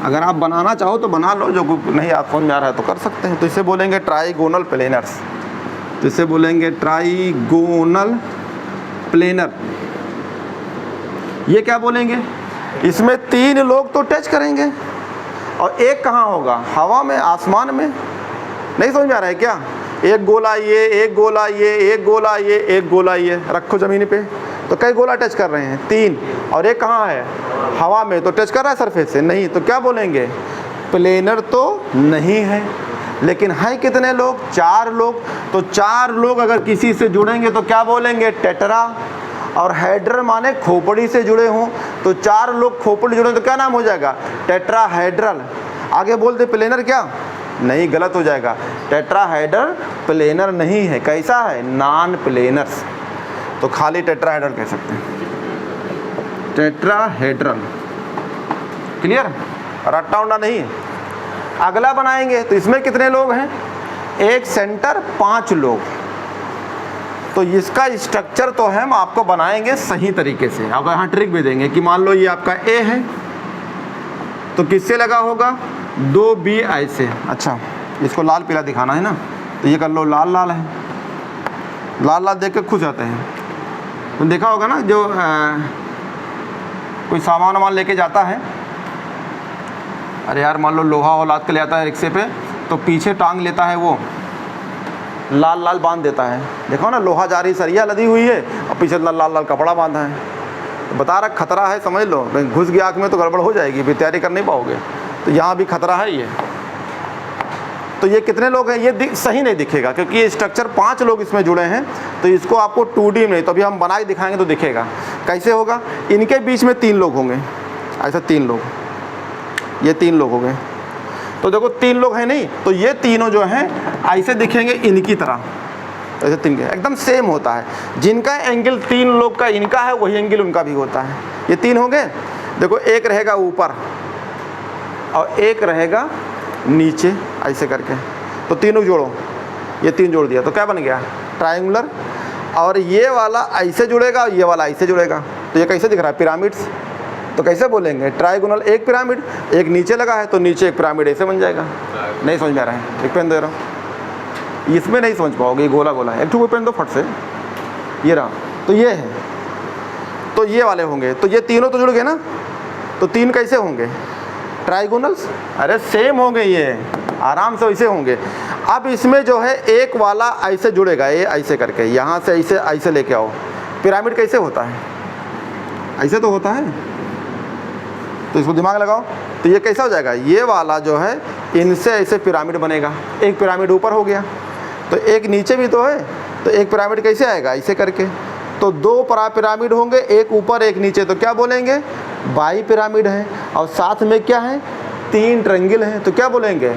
अगर आप बनाना चाहो तो बना लो, जो नहीं आप समझ में आ रहा है तो कर सकते हैं। तो इसे बोलेंगे ट्राइगोनल प्लेनर्स, तो इसे बोलेंगे ट्राइगोनल प्लेनर। ये क्या बोलेंगे, इसमें 3 लोग तो टच करेंगे और एक कहाँ होगा, हवा में, आसमान में। नहीं समझ में आ रहा है क्या, एक गोला ये, एक गोला ये, एक गोला ये, एक गोला ये, रखो ज़मीन पे, तो कई गोला टच कर रहे हैं, 3, और एक कहाँ है, हवा में, तो टच कर रहा है सरफेस से, नहीं, तो क्या बोलेंगे, प्लेनर तो नहीं है। लेकिन है कितने लोग, 4 लोग, तो 4 लोग अगर किसी से जुड़ेंगे तो क्या बोलेंगे, टेट्रा। और हेड्रल माने खोपड़ी से जुड़े हों, तो 4 लोग खोपड़ी जुड़े तो क्या नाम हो जाएगा, टेट्राहेड्रल। आगे बोलते प्लेनर, क्या नहीं, गलत हो जाएगा, टेट्राहेड्रल प्लेनर नहीं है, कैसा है, नॉन प्लेनर्स। तो खाली टेट्राहेड्रल कह सकते हैं, टेट्राहेड्रल। क्लियर, रट्टा उट्टा नहीं है। अगला बनाएंगे तो इसमें कितने लोग हैं, एक सेंटर 5 लोग, तो इसका स्ट्रक्चर तो हम आपको बनाएंगे सही तरीके से। अब यहाँ ट्रिक भी देंगे कि मान लो ये आपका ए है, तो किससे लगा होगा, 2B ऐसे। अच्छा, इसको लाल पीला दिखाना है ना, तो ये कर लो लाल लाल है, लाल लाल देख के खुश जाते हैं। तो देखा होगा ना, जो कोई सामान वामान लेके जाता है, अरे यार मान लो लोहा हो लाद के ले आता है रिक्शे पे, तो पीछे टांग लेता है, वो लाल लाल बांध देता है। देखो ना, लोहा जा रही, सरिया लदी हुई है और पीछे लाल लाल कपड़ा बांधा है। तो बता रहा खतरा है, समझ लो, घुस गया आँख में तो गड़बड़ हो जाएगी, फिर तैयारी कर नहीं पाओगे। तो यहाँ भी खतरा है ये। तो ये कितने लोग हैं, ये सही नहीं दिखेगा क्योंकि ये स्ट्रक्चर 5 लोग इसमें जुड़े हैं, तो इसको आपको 2D में, तो अभी हम बना के दिखाएंगे तो दिखेगा। कैसे होगा, इनके बीच में 3 लोग होंगे, ऐसा 3 लोग, ये 3 लोग हो गए। तो देखो 3 लोग हैं नहीं, तो ये तीनों जो हैं ऐसे दिखेंगे इनकी तरह, ऐसे 3 के एकदम सेम होता है। जिनका एंगल 3 लोग का इनका है, वही एंगल उनका भी होता है। ये 3 होंगे, देखो एक रहेगा ऊपर और एक रहेगा नीचे, ऐसे करके। तो तीनों जोड़ो, ये 3 जोड़ दिया तो क्या बन गया, ट्रायंगुलर। और ये वाला ऐसे जुड़ेगा और ये वाला ऐसे जुड़ेगा, तो ये कैसे दिख रहा है, पिरामिड्स। तो कैसे बोलेंगे, ट्राइगोनल एक पिरामिड, एक नीचे लगा है तो नीचे एक पिरामिड, ऐसे बन जाएगा। नहीं समझ में आ रहा है, एक पेन दे रहा हूँ, इसमें नहीं समझ पाओगे, गोला गोला है। एक ठो पेन दो फट से, ये रहा, तो ये है, तो ये वाले होंगे। तो ये तीनों तो जुड़ गए ना, तो 3 कैसे होंगे, ट्राइगोनल्स। अरे सेम होंगे ये, आराम से वैसे होंगे। अब इसमें जो है एक वाला ऐसे जुड़ेगा, ये ऐसे करके, यहाँ से ऐसे ऐसे लेके आओ। पिरामिड कैसे होता है, ऐसे तो होता है, तो इसको दिमाग लगाओ। तो ये कैसा हो जाएगा, ये वाला जो है इनसे ऐसे पिरामिड बनेगा, एक पिरामिड ऊपर हो गया, तो एक नीचे भी तो है, तो एक पिरामिड कैसे आएगा, ऐसे करके। तो 2 पिरामिड होंगे, एक ऊपर एक नीचे, तो क्या बोलेंगे, बाई पिरामिड है। और साथ में क्या है, 3 ट्रायंगल हैं, तो क्या बोलेंगे,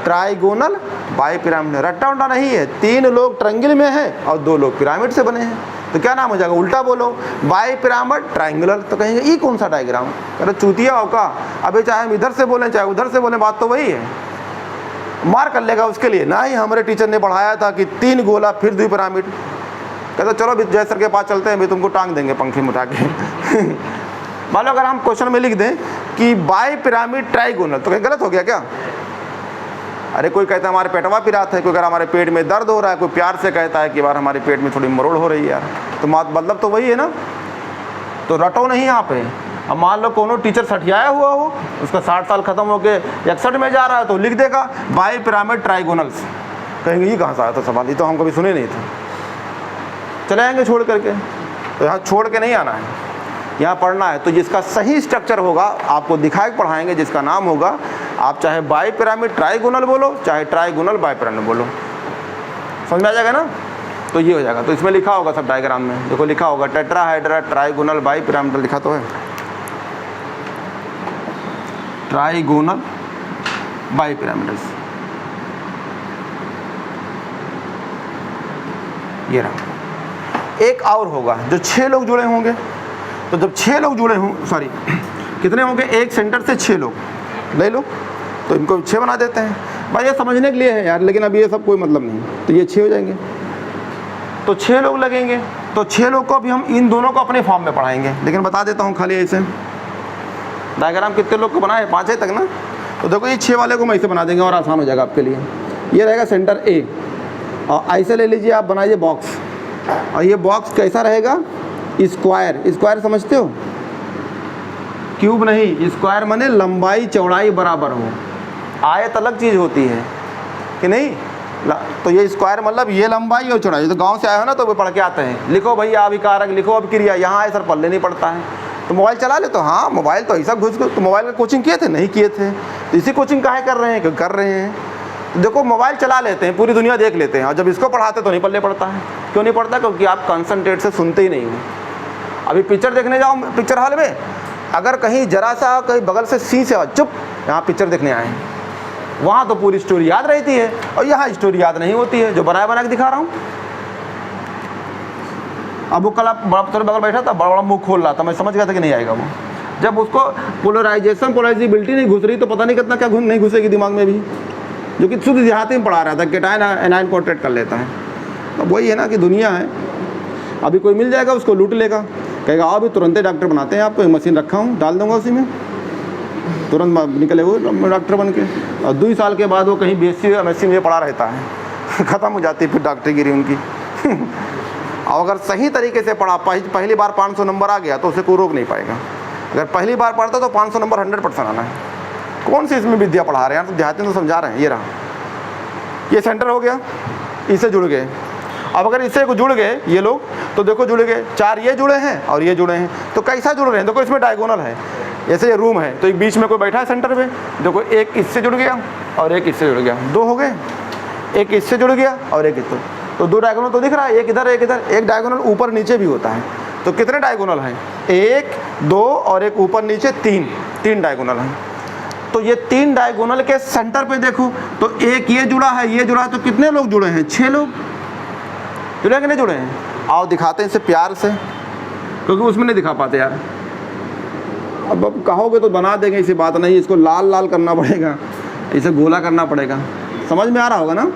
ट्राइगोनल बाई पिरामिड। रट्टा उल्टा नहीं है, 3 लोग ट्रायंगल में हैं और 2 लोग पिरामिड से बने हैं, तो क्या नाम हो जाएगा, उल्टा बोलो, बाई पिरामिड ट्रायंगुलर। तो कहेंगे ये कौन सा डायग्राम, अरे चूतिया हो का, अभी चाहे हम इधर से बोलें चाहे उधर से बोलें, बात तो वही है। मार कर लेगा उसके लिए ना ही हमारे टीचर ने पढ़ाया था कि 3 गोला फिर 2 पिरामिड। कहते चलो अभी जय सर के पास चलते हैं, अभी तुमको टांग देंगे पंखे में उठा के। मान लो अगर हम क्वेश्चन में लिख दें कि बाई पिरामिड ट्राइगोनल, तो कहीं गलत हो गया क्या। अरे कोई कहता है हमारे पेटवा पिरात है, कोई अगर हमारे पेट में दर्द हो रहा है, कोई प्यार से कहता है कि बार हमारे पेट में थोड़ी मरोड़ हो रही है यार, तो मतलब तो वही है ना। तो रटो नहीं यहाँ पे। अब मान लो कोनो टीचर सठियाया हुआ हो, उसका 60 साल खत्म हो के 61 में जा रहा है, तो लिख देगा बाई पिरामिड ट्राइगोनल्स। कहेंगे ये कहाँ से आया था सवाल, ये तो हम कभी सुने नहीं थे, चले आएंगे छोड़ करके। तो यहाँ छोड़ के नहीं आना है, यहाँ पढ़ना है। तो जिसका सही स्ट्रक्चर होगा आपको दिखा के पढ़ाएंगे, जिसका नाम होगा, आप चाहे बाई पिरामिड ट्राइगोनल बोलो चाहे ट्राइगोनल बाई पिरामिड बोलो, समझ में आ जाएगा ना। तो ये हो जाएगा। तो इसमें लिखा होगा सब डायग्राम में, देखो लिखा होगा टेट्राहाइड्रा ट्राइगोनल बाई पिरामिडल, लिखा तो है ट्राइगोनल बाई पिरामिडल्स, ये रहा। एक और होगा जो 6 लोग जुड़े होंगे। तो जब 6 लोग जुड़े हों, सॉरी कितने होंगे, एक सेंटर से 6 लोग ले लो, तो इनको 6 बना देते हैं भाई, ये समझने के लिए है यार, लेकिन अभी ये सब कोई मतलब नहीं। तो ये 6 हो जाएंगे, तो 6 लोग लगेंगे। तो 6 लोग को अभी हम इन दोनों को अपने फॉर्म में पढ़ाएंगे, लेकिन बता देता हूँ खाली ऐसे डायग्राम कितने लोग को बनाए, 5 है तक ना। तो देखो ये 6 वाले को मैं ऐसे बना देंगे और आसान हो जाएगा आपके लिए। ये रहेगा सेंटर ए, और ऐसे ले लीजिए आप, बनाइए बॉक्स, और ये बॉक्स कैसा रहेगा, स्क्वायर। स्क्वायर समझते हो, क्यूब नहीं, स्क्वायर माने लंबाई चौड़ाई बराबर हो। आयत अलग चीज़ होती है कि नहीं। तो ये स्क्वायर मतलब ये लंबाई और चौड़ाई। तो गांव से आए हो ना, तो वो पढ़ के आते हैं, लिखो भैया अभिकारक, लिखो अभिक्रिया। यहाँ आए सर पढ़ने नहीं पड़ता है, तो मोबाइल चला ले। तो हाँ मोबाइल तो ऐसा घुस, तो मोबाइल का कोचिंग किए थे, नहीं किए थे, तो इसी कोचिंग काहे कर रहे हैं, क्यों कर रहे हैं। तो देखो मोबाइल चला लेते हैं, पूरी दुनिया देख लेते हैं, और जब इसको पढ़ाते तो नहीं पढ़ने पड़ता है। क्यों नहीं पड़ता, क्योंकि आप कंसंट्रेट से सुनते ही नहीं हो। अभी पिक्चर देखने जाओ पिक्चर हॉल में, अगर कहीं जरा सा कहीं बगल से सी से चुप, यहाँ पिक्चर देखने आए हैं, वहाँ तो पूरी स्टोरी याद रहती है, और यहाँ स्टोरी याद नहीं होती है, जो बना के दिखा रहा हूँ। अब वो कल आप बगल बैठा था, बड़ा बड़ा मुँह खोल रहा था, मैं समझ गया था कि नहीं आएगा वो। जब उसको पोलराइजिबिलिटी नहीं घुस रही, तो पता नहीं कितना क्या नहीं घुसेगी दिमाग में भी, जो कि शुद्ध देहाती में पढ़ा रहा था, केटायन एनायन पोर्ट्रेट कर लेता है। तो वही है ना कि दुनिया है। अभी कोई मिल जाएगा उसको लूट लेगा, कहेगा आओ अभी तुरंत ही डॉक्टर बनाते हैं आपको, मशीन रखा हूँ डाल दूँगा उसी में, तुरंत निकले वो डॉक्टर बन के। और 2 साल के बाद वो कहीं BSc MSc में पढ़ा रहता है ख़त्म हो जाती है फिर डॉक्टरगिरी उनकी और अगर सही तरीके से पढ़ा, पहली बार 500 नंबर आ गया तो उसे कोई रोक नहीं पाएगा। अगर पहली बार पढ़ता तो 500 नंबर 100% आना है। कौन सी इसमें विद्या पढ़ा रहे हैं, तो देहाती तो समझा रहे हैं। ये रहा, ये सेंटर हो गया, इससे जुड़ गए। अब अगर इससे जुड़ गए ये लोग तो देखो जुड़ गए, 4 ये जुड़े हैं और ये जुड़े हैं, तो कैसा जुड़ रहे हैं, देखो इसमें डायगोनल है। जैसे ये रूम है तो एक बीच में कोई बैठा है सेंटर पे, देखो एक इससे जुड़ गया और एक इससे जुड़ गया, 2 हो गए। एक इससे जुड़ गया और एक इससे, तो 2 डायगोनल तो दिख रहा है, एक इधर एक इधर। एक डायगोनल ऊपर नीचे भी होता है, तो कितने डायगोनल हैं, 1 2 और एक ऊपर नीचे 3 डायगोनल हैं। तो ये 3 डायगोनल के सेंटर पे देखो तो एक ये जुड़ा है, ये जुड़ा है, तो कितने लोग जुड़े हैं, 6 लोग जुड़े कि नहीं जुड़े हैं। आओ दिखाते हैं इसे प्यार से, क्योंकि उसमें नहीं दिखा पाते यार। अब कहोगे तो बना देंगे, इसी बात नहीं, इसको लाल लाल करना पड़ेगा, इसे गोला करना पड़ेगा। समझ में आ रहा होगा ना।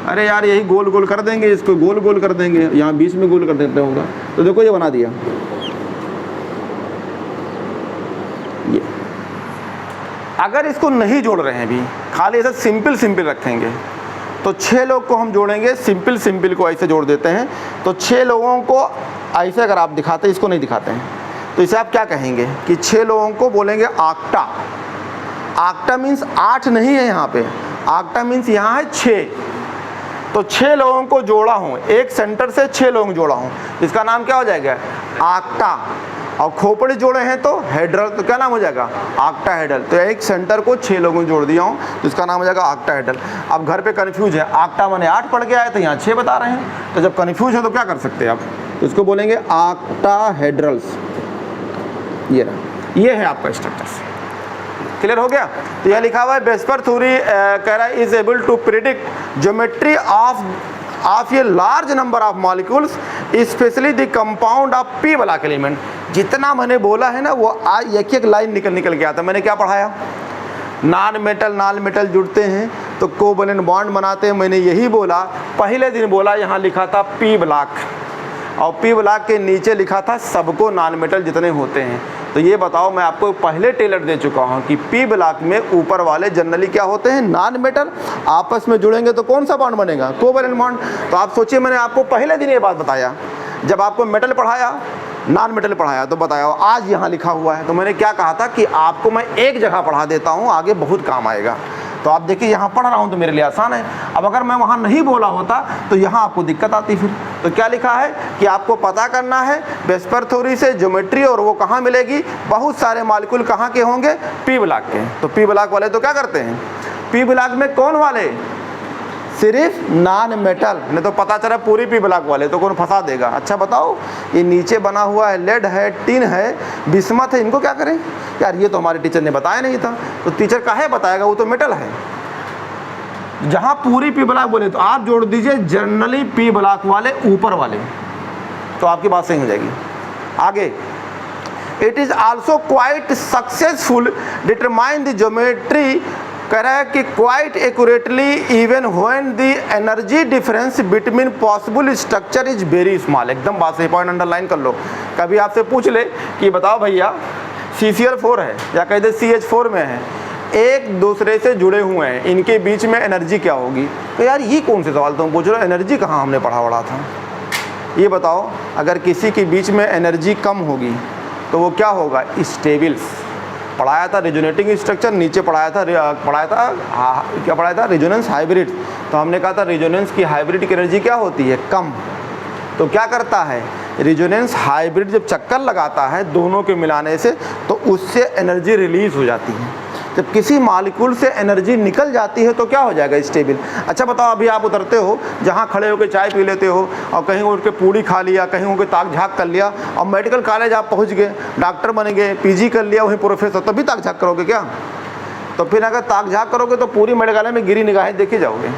अरे यार यही गोल गोल कर देंगे, इसको गोल गोल कर देंगे, यहाँ बीच में गोल कर देते होगा। तो देखो ये बना दिया, ये अगर इसको नहीं जोड़ रहे हैं भी, खाली ऐसे सिंपल रखेंगे तो 6 लोग को हम जोड़ेंगे, सिंपल को ऐसे जोड़ देते हैं। तो 6 लोगों को ऐसे अगर आप दिखाते हैं, इसको नहीं दिखाते हैं, तो इसे आप क्या कहेंगे कि 6 लोगों को बोलेंगे आक्टा। आक्टा मीन्स 8 नहीं है यहाँ पे, आक्टा मीन्स यहाँ है 6। तो 6 लोगों को जोड़ा हूँ, एक सेंटर से 6 लोगों को जोड़ा हूँ, इसका नाम क्या हो जाएगा, आक्टा। और खोपड़ी जोड़े हैं तो हेड्रल, तो क्या नाम हो जाएगा, आक्टा हेड्रल। तो एक सेंटर को 6 लोगों को जोड़ दिया हूँ तो इसका नाम हो जाएगा आक्टा हेड्रल। अब घर पे कन्फ्यूज है, आक्टा मैंने 8 पढ़ के आए तो यहाँ 6 बता रहे हैं, तो जब कन्फ्यूज है तो क्या कर सकते हैं आप, तो इसको बोलेंगे आक्टा हेड्रल्स। ये रहा, ये है आपका स्ट्रक्चर। क्लियर हो गया। तो यह लिखा हुआ है वेस्पर थ्योरी कह रहा है is able to predict geometry of a large number of molecules specially the compound of P block element. जितना मैंने बोला है ना वो एक लाइन निकल के आता। मैंने क्या पढ़ाया, नॉन मेटल जुड़ते हैं तो कोवैलेंट बॉन्ड बनाते हैं। मैंने यही बोला, पहले दिन बोला, यहाँ लिखा था पी ब्लॉक और पी ब्लॉक के नीचे लिखा था सबको नॉन मेटल जितने होते हैं। तो ये बताओ, मैं आपको पहले टेलर दे चुका हूँ कि पी ब्लॉक में ऊपर वाले जनरली क्या होते हैं, नॉन मेटल। आपस में जुड़ेंगे तो कौन सा बॉन्ड बनेगा, कोवैलेंट बॉन्ड। तो आप सोचिए, मैंने आपको पहले दिन ये बात बताया, जब आपको मेटल पढ़ाया, नॉन मेटल पढ़ाया तो बताया, आज यहाँ लिखा हुआ है। तो मैंने क्या कहा था कि आपको मैं एक जगह पढ़ा देता हूँ, आगे बहुत काम आएगा। तो आप देखिए यहाँ पढ़ रहा हूँ तो मेरे लिए आसान है। अब अगर मैं वहाँ नहीं बोला होता तो यहाँ आपको दिक्कत आती फिर। तो क्या लिखा है कि आपको पता करना है वेस्पर थ्योरी से ज्योमेट्री, और वो कहाँ मिलेगी, बहुत सारे मॉलिक्यूल कहाँ के होंगे, पी ब्लॉक के। तो पी ब्लॉक वाले तो क्या करते हैं, पी ब्लॉक में कौन वाले, सिर्फ नॉन मेटल। नहीं तो पता चला पूरी पी ब्लॉक वाले तो कौन फंसा देगा। अच्छा बताओ, ये नीचे बना हुआ है, लेड है, टिन है, बिस्मथ है, इनको क्या करें यार, ये तो हमारे टीचर ने बताया नहीं था। तो टीचर काहे बताएगा, वो तो मेटल है। जहां पूरी पी ब्लॉक बोले तो आप जोड़ दीजिए जनरली पी ब्लॉक वाले ऊपर वाले, तो आपकी बात सही हो जाएगी। आगे, it is also quite successful determine the geometry, कह रहा है कि quite accurately even when the energy difference between possible structure is very small. एकदम बात सही, पॉइंट अंडरलाइन कर लो। कभी आपसे पूछ ले कि बताओ भैया CCl4 है या कह दे CH4 में है, एक दूसरे से जुड़े हुए हैं, इनके बीच में एनर्जी क्या होगी। तो यार ये कौन से सवाल तुम पूछ रहे हो, एनर्जी कहाँ हमने पढ़ा था। ये बताओ, अगर किसी के बीच में एनर्जी कम होगी तो वो क्या होगा, स्टेबल्स। पढ़ाया था रेजोनेटिंग स्ट्रक्चर, नीचे पढ़ाया था क्या पढ़ाया था, रेजोनेंस हाइब्रिड। तो हमने कहा था रेजोनेंस की हाइब्रिड की एनर्जी क्या होती है, कम। तो क्या करता है, रेजोनेंस हाइब्रिड जब चक्कर लगाता है दोनों के मिलाने से तो उससे एनर्जी रिलीज हो जाती है। जब किसी मॉलिक्यूल से एनर्जी निकल जाती है तो क्या हो जाएगा, स्टेबल। अच्छा बताओ, अभी आप उतरते हो, जहाँ खड़े होकर चाय पी लेते हो और कहीं उठ के पूड़ी खा लिया, कहीं उठ के ताक झाँक कर लिया, और मेडिकल कॉलेज आप पहुँच गए, डॉक्टर बन गए, PG कर लिया, वहीं प्रोफेसर, तभी ताक झाँक करोगे क्या। तो फिर अगर ताक झाँक करोगे तो पूरी मेडिकल में गिरी निगाहें देखे जाओगे।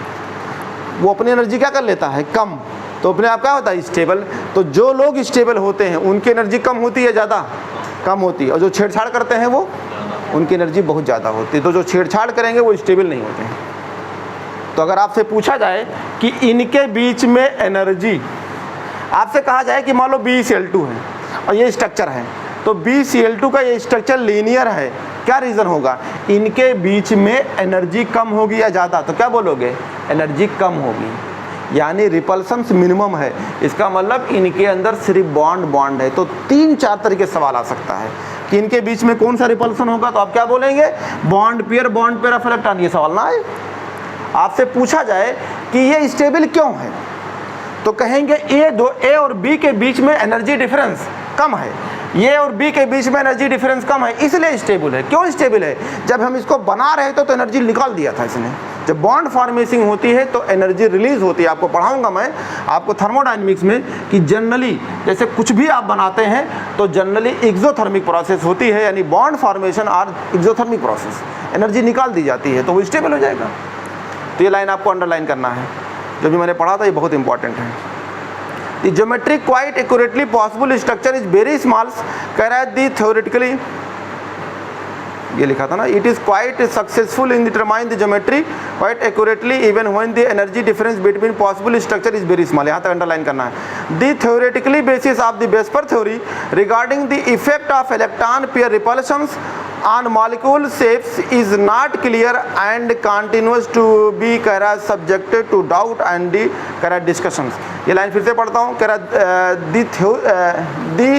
वो अपनी एनर्जी क्या कर लेता है, कम। तो अपने आप क्या होता है, स्टेबल। तो जो लोग स्टेबल होते हैं उनकी एनर्जी कम होती है, ज़्यादा कम होती है, और जो छेड़छाड़ करते हैं वो उनकी एनर्जी बहुत ज़्यादा होती है। तो जो छेड़छाड़ करेंगे वो स्टेबल नहीं होते हैं। तो अगर आपसे पूछा जाए कि इनके बीच में एनर्जी आपसे कहा जाए कि मान लो BeCl2 है और ये स्ट्रक्चर है, तो BeCl2 का ये स्ट्रक्चर लीनियर है, क्या रीज़न होगा? इनके बीच में एनर्जी कम होगी या ज़्यादा? तो क्या बोलोगे? एनर्जी कम होगी, यानी रिपल्शंस मिनिमम है। इसका मतलब इनके अंदर सिर्फ बॉन्ड है। तो 3-4 तरीके से सवाल आ सकता है कि इनके बीच में कौन सा रिपल्शन होगा, तो आप क्या बोलेंगे? Bond pair of electron. ये सवाल ना आए। आपसे पूछा जाए कि ये स्टेबल क्यों है, तो कहेंगे ए और बी के बीच में एनर्जी डिफरेंस कम है, ए और बी के बीच में एनर्जी डिफरेंस कम है, इसलिए स्टेबल है। क्यों स्टेबल है? जब हम इसको बना रहे थे तो एनर्जी निकाल दिया था इसने। जब बॉन्ड फॉर्मेशन होती है तो एनर्जी रिलीज होती है। आपको पढ़ाऊंगा मैं आपको थर्मोडायनेमिक्स में कि जनरली जैसे कुछ भी आप बनाते हैं तो जनरली एक्सोथर्मिक प्रोसेस होती है, यानी बॉन्ड फॉर्मेशन और एक्सोथर्मिक प्रोसेस, एनर्जी निकाल दी जाती है तो वो स्टेबल हो जाएगा। तो ये लाइन आपको अंडरलाइन करना है, जो भी मैंने पढ़ा था ये बहुत इंपॉर्टेंट है। The geometry quite accurately possible structure is very small, कह रहा है दी थ्योरेटिकली, ये लिखा था ना, it is quite successful in determine the geometry quite accurately even when the energy difference between possible structure is very small. यहाँ तक underline करना है। The theoretically basis of the VSEPR theory regarding the effect of electron pair repulsions on molecule shapes is not clear and continues to be कह रहा subjected to doubt and the कह रहा discussions। ये line फिर से पढ़ता हूँ, कह रहा the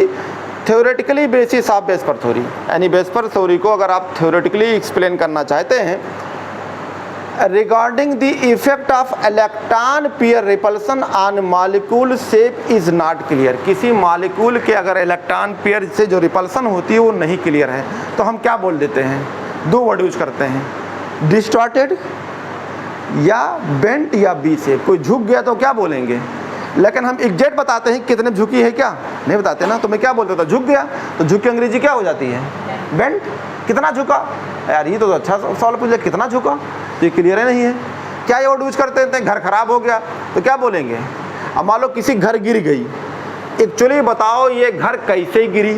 theoretically basis of VSEPR theory, यानी वेस्पर थ्योरी को अगर आप theoretically एक्सप्लेन करना चाहते हैं regarding the effect of electron pair repulsion on molecule shape is not clear। किसी मॉलिक्यूल के अगर इलेक्ट्रॉन पेयर से जो रिपल्सन होती है वो नहीं क्लियर है, तो हम क्या बोल देते हैं? 2 वर्ड यूज करते हैं, डिस्टॉर्टेड या बेंट या बी शेप। कोई झुक गया तो क्या बोलेंगे? लेकिन हम एग्जैक्ट बताते हैं कितने झुकी है, क्या नहीं बताते ना। तो मैं क्या बोलता था? झुक गया, तो झुक की अंग्रेजी क्या हो जाती है? बेंट। कितना झुका? यार ये तो अच्छा सवाल पूछ लिया, कितना झुका, तो ये क्लियर है नहीं है। क्या ये वर्ड यूज करते हैं? घर खराब हो गया तो क्या बोलेंगे? अब मान लो किसी घर गिर गई, एक्चुअली बताओ ये घर कैसे गिरी,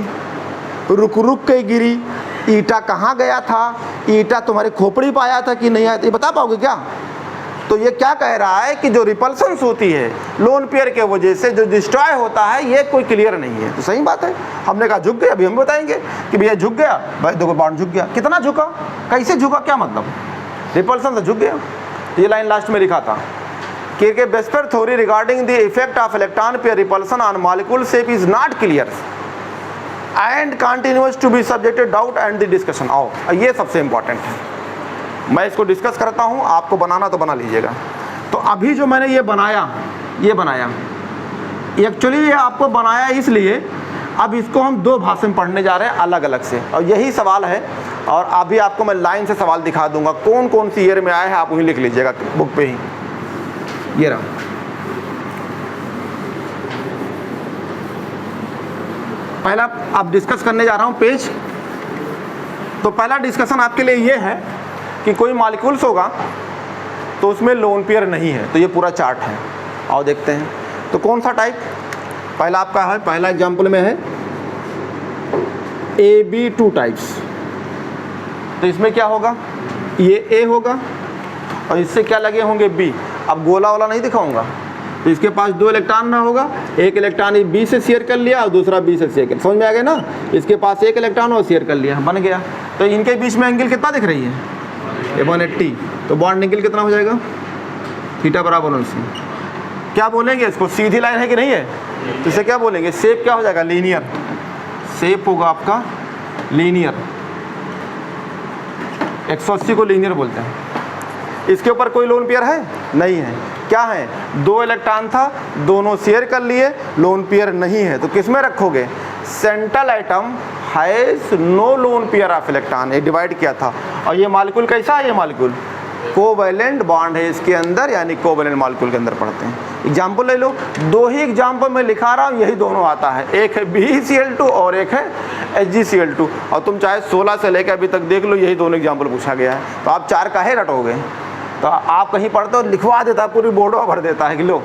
रुक के गिरी, ईटा कहाँ गया था, ईटा तुम्हारे खोपड़ी पे आया था कि नहीं आया था, ये बता पाओगे क्या? तो ये क्या कह रहा है कि जो रिपल्शंस होती है लोन पेयर के वजह से जो डिस्ट्रॉय होता है ये कोई क्लियर नहीं है। तो सही बात है, हमने कहा झुक गया, अभी हम बताएंगे कि भैया झुक गया, भाई देखो बॉन्ड झुक गया, कितना झुका, कैसे झुका, क्या मतलब? रिपल्शन से झुक गया। ये लाइन लास्ट में लिखा था कि VSEPR theory regarding the effect of electron pair repulsion on molecule shape is not clear and continuous to be subjected doubt and the discussion. आओ ये सबसे इंपॉर्टेंट है, मैं इसको डिस्कस करता हूँ, आपको बनाना तो बना लीजिएगा। तो अभी जो मैंने ये बनाया एक्चुअली ये आपको बनाया इसलिए अब इसको हम 2 भाषा में पढ़ने जा रहे हैं अलग अलग से, और यही सवाल है। और अभी आपको मैं लाइन से सवाल दिखा दूंगा, कौन कौन सी ईयर में आए हैं आप वहीं लिख लीजिएगा बुक पे ही। ये रहा, पहला आप डिस्कस करने जा रहा हूँ पेज। तो पहला डिस्कशन आपके लिए ये है कि कोई मॉलिक्यूल्स होगा तो उसमें लोन पेयर नहीं है, तो ये पूरा चार्ट है। आओ देखते हैं तो कौन सा टाइप पहला आपका है। पहला एग्जाम्पल में है AB2 टाइप्स, तो इसमें क्या होगा? ये A होगा और इससे क्या लगे होंगे B। अब गोला वाला नहीं दिखाऊंगा, तो इसके पास 2 इलेक्ट्रॉन ना होगा, एक इलेक्ट्रॉन B से शेयर कर लिया और दूसरा B से शेयर कर, समझ में आ गया ना? इसके पास 1 इलेक्ट्रॉन और शेयर कर लिया, बन गया। तो इनके बीच में एंगल कितना दिख रही है? 180। तो बॉन्ड एंगल कितना हो जाएगा? थीटा बराबर उनसे। क्या बोलेंगे इसको? सीधी लाइन है कि नहीं है? तो इसे क्या बोलेंगे? शेप क्या हो जाएगा? लीनियर। शेप होगा आपका लीनियर, 180 को लीनियर बोलते हैं। इसके ऊपर कोई लोन पेयर है? नहीं है। क्या है? 2 इलेक्ट्रॉन था, दोनों शेयर कर लिए, लोन पेयर नहीं है। तो किस में रखोगे? Central atom has no lone pair of electron, ये डिवाइड किया था। और ये मॉलिक्यूल कैसा है? ये मॉलिक्यूल कोवैलेंट बॉन्ड है इसके अंदर, यानी कोवैलेंट मॉलिक्यूल के अंदर पढ़ते हैं। एग्जाम्पल ले लो, 2 ही एग्जाम्पल मैं लिखा रहा हूँ, यही दोनों आता है, एक है BeCl2 और एक है HgCl2। और तुम चाहे 16 से लेकर अभी तक देख लो, यही दोनों एग्जाम्पल पूछा गया है। तो आप 4 काहे रटोगे? तो आप कहीं पढ़ते हो लिखवा देता है, पूरी बोर्डो भर देता है कि लो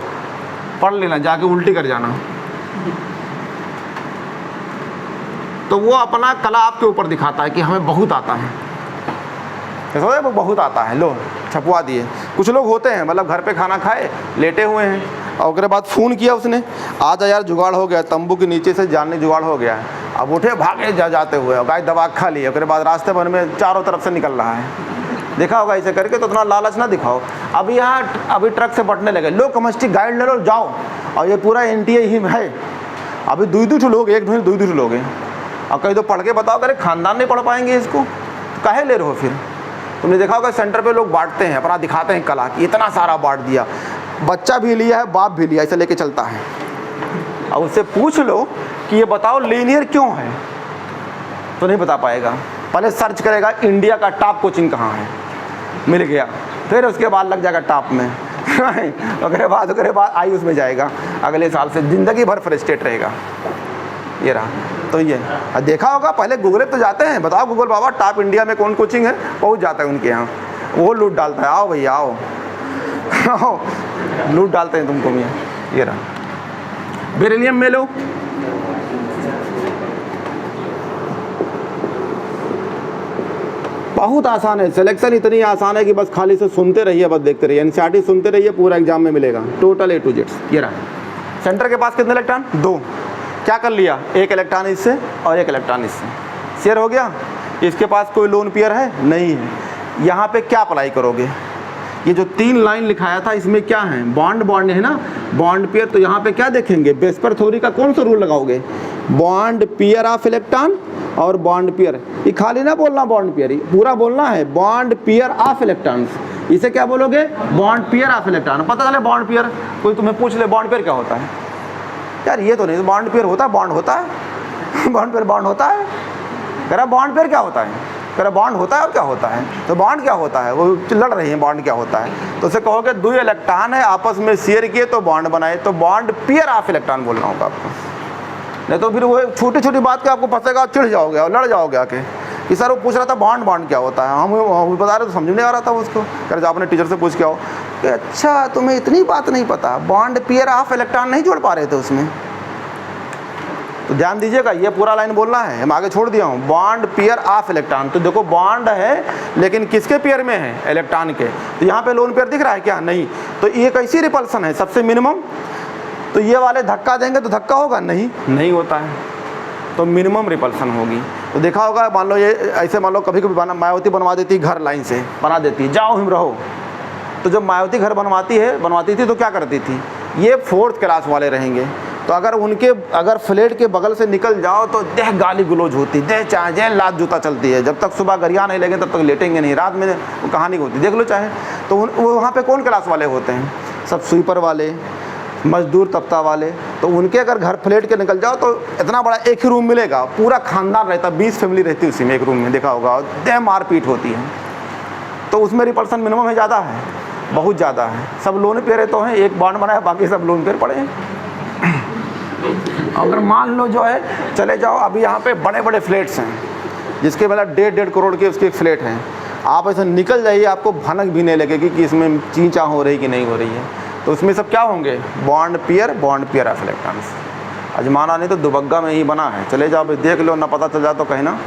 पढ़ लेना, जाके उल्टी कर जाना। तो वो अपना कला आपके ऊपर दिखाता है कि हमें बहुत आता है, वो बहुत आता है, लो छपवा दिए। कुछ लोग होते हैं मतलब घर पे खाना खाए लेटे हुए हैं, और उसके बाद फ़ोन किया उसने, आजा यार जुगाड़ हो गया, तंबू के नीचे से जानने जुगाड़ हो गया है। अब उठे भागे जाते हुए, गाय दबा खा ली। उसके बाद रास्ते भर में चारों तरफ से निकल रहा है। देखा होगा ऐसे करके, तो इतना लालच ना दिखाओ। अभी यहाँ अभी ट्रक से बटने लगे, लो कमस्टिक गाइड ले लो जाओ, और ये पूरा NTA ही है। अभी 2-2 लोग, एक ढूंढ 2-2 लोग हैं, और कहीं तो पढ़ के बताओ, अरे खानदान नहीं पढ़ पाएंगे इसको, तो काहे ले रहे हो फिर। तुमने देखा होगा सेंटर पे लोग बांटते हैं, अपना दिखाते हैं कला कि इतना सारा बांट दिया, बच्चा भी लिया है, बाप भी लिया, ऐसे लेके चलता है। और उससे पूछ लो कि ये बताओ लीनियर क्यों है, तो नहीं बता पाएगा। पहले सर्च करेगा इंडिया का टॉप कोचिंग कहाँ है, मिल गया, फिर उसके बाद लग जाएगा टॉप में उसके बाद आयुष में जाएगा, अगले साल से ज़िंदगी भर फ्रस्ट्रेट रहेगा। ये रहा, तो ये देखा होगा, पहले गूगल तो जाते हैं, बताओ गूगल बाबा टॉप इंडिया में कौन कोचिंग है, पहुँच जाता है उनके यहाँ, वो लूट डालता है, आओ भैया आओ आओ, लूट डालते हैं तुमको मियाँ। ये रहा बेरिलियम में लो, बहुत आसान है, सिलेक्शन इतनी आसान है कि बस खाली से सुनते रहिए, बस देखते रहिए, NCERT सुनते रहिए, पूरा एग्जाम में मिलेगा टोटल A to Z। ये रहा, सेंटर के पास कितने इलेक्ट्रॉन, 2, क्या कर लिया, एक इलेक्ट्रॉन इससे और एक इलेक्ट्रॉन इससे, शेयर हो गया। इसके पास कोई लोन पेयर है नहीं है, यहाँ पे क्या अप्लाई करोगे, ये जो 3 लाइन लिखाया था इसमें क्या है, बॉन्ड बॉन्ड है ना, बॉन्ड पेयर, तो यहाँ पे क्या देखेंगे, वेस्पर थ्योरी का कौन सा रूल लगाओगे, बॉन्ड पेयर ऑफ इलेक्ट्रॉन और बॉन्ड पेयर, ये खाली ना बोलना बॉन्ड पेयर, पूरा बोलना है बॉन्ड पेयर ऑफ इलेक्ट्रॉन्स। इसे क्या बोलोगे, बॉन्ड पेयर ऑफ इलेक्ट्रॉन। पता चले बॉन्ड पेयर, कोई तुम्हें पूछ ले बॉन्ड पेयर क्या होता है, यार ये तो नहीं, बॉन्ड पेयर होता है, बॉन्ड होता है बॉन्ड पेयर बॉन्ड होता है, कह रहा बॉन्ड पेयर क्या होता है, कह रहा बॉन्ड होता है और क्या होता है, तो बॉन्ड क्या होता है, वो लड़ रही है, बॉन्ड क्या होता है, तो उसे कहोगे 2 इलेक्ट्रॉन है आपस में शेयर किए तो बॉन्ड बनाए, तो बॉन्ड पेयर ऑफ इलेक्ट्रॉन बोलना होगा आपको, नहीं तो फिर वो छोटी छोटी बात के आपको फंसेगा, चिढ़ जाओगे और लड़ जाओगे आके कि सर वो पूछ रहा था बॉन्ड बॉन्ड क्या होता है, हम बता रहे तो समझ नहीं आ रहा था उसको, कह रहे आपने टीचर से पूछ के आओ कि अच्छा तुम्हें इतनी बात नहीं पता, बॉन्ड पेयर ऑफ इलेक्ट्रॉन नहीं जोड़ पा रहे थे उसमें, तो ध्यान दीजिएगा ये पूरा लाइन बोलना है, हम आगे छोड़ दिया हूँ, बॉन्ड पेयर ऑफ इलेक्ट्रॉन, तो देखो बॉन्ड है लेकिन किसके पेयर में है, इलेक्ट्रॉन के, तो यहाँ पे लोन पेयर दिख रहा है क्या, नहीं, तो ये कैसी रिपल्सन है, सबसे मिनिमम, तो ये वाले धक्का देंगे तो धक्का होगा, नहीं होता है, तो मिनिमम रिपल्सन होगी। तो देखा होगा, मान लो ये ऐसे, मान लो कभी कभी मायावती बनवा देती घर लाइन से, बना देती जाओ हम रहो, तो जब मायावती घर बनवाती थी तो क्या करती थी, ये 4th क्लास वाले रहेंगे, तो अगर फ्लैट के बगल से निकल जाओ तो देह गाली गुलोज होती, देह चाहे लात जूता चलती है, जब तक सुबह गरिया नहीं लगे तब तक लेटेंगे नहीं, रात में वो कहानी होती, देख लो चाहे, तो वो वहाँ पे कौन क्लास वाले होते हैं, सब स्वीपर वाले, मजदूर तबका वाले, तो उनके अगर घर फ्लैट के निकल जाओ तो इतना बड़ा एक ही रूम मिलेगा, पूरा खानदान रहता, 20 फैमिली रहती है उसी में, एक रूम में, देखा होगा, देह मारपीट होती है, तो उसमें रिपल्सन मिनिमम है, ज़्यादा है, बहुत ज़्यादा है, सब लोन पेयर तो हैं, एक बॉन्ड बनाया बाकी सब लोन पेयर पड़े हैं। अगर मान लो जो है चले जाओ, अभी यहाँ पे बड़े बड़े फ्लैट्स हैं जिसके मतलब 1.5 करोड़ के उसके फ्लैट हैं, आप ऐसे निकल जाइए, आपको भनक भी नहीं लगेगी कि इसमें चींचा हो रही कि नहीं हो रही है, तो उसमें सब क्या होंगे, बॉन्ड पेयर ऑफ इलेक्ट्रॉन्स। अजमाना नहीं तो दुबग्गा में ही बना है, चले जाओ भाई देख लो, ना पता चल जाए तो कहीं ना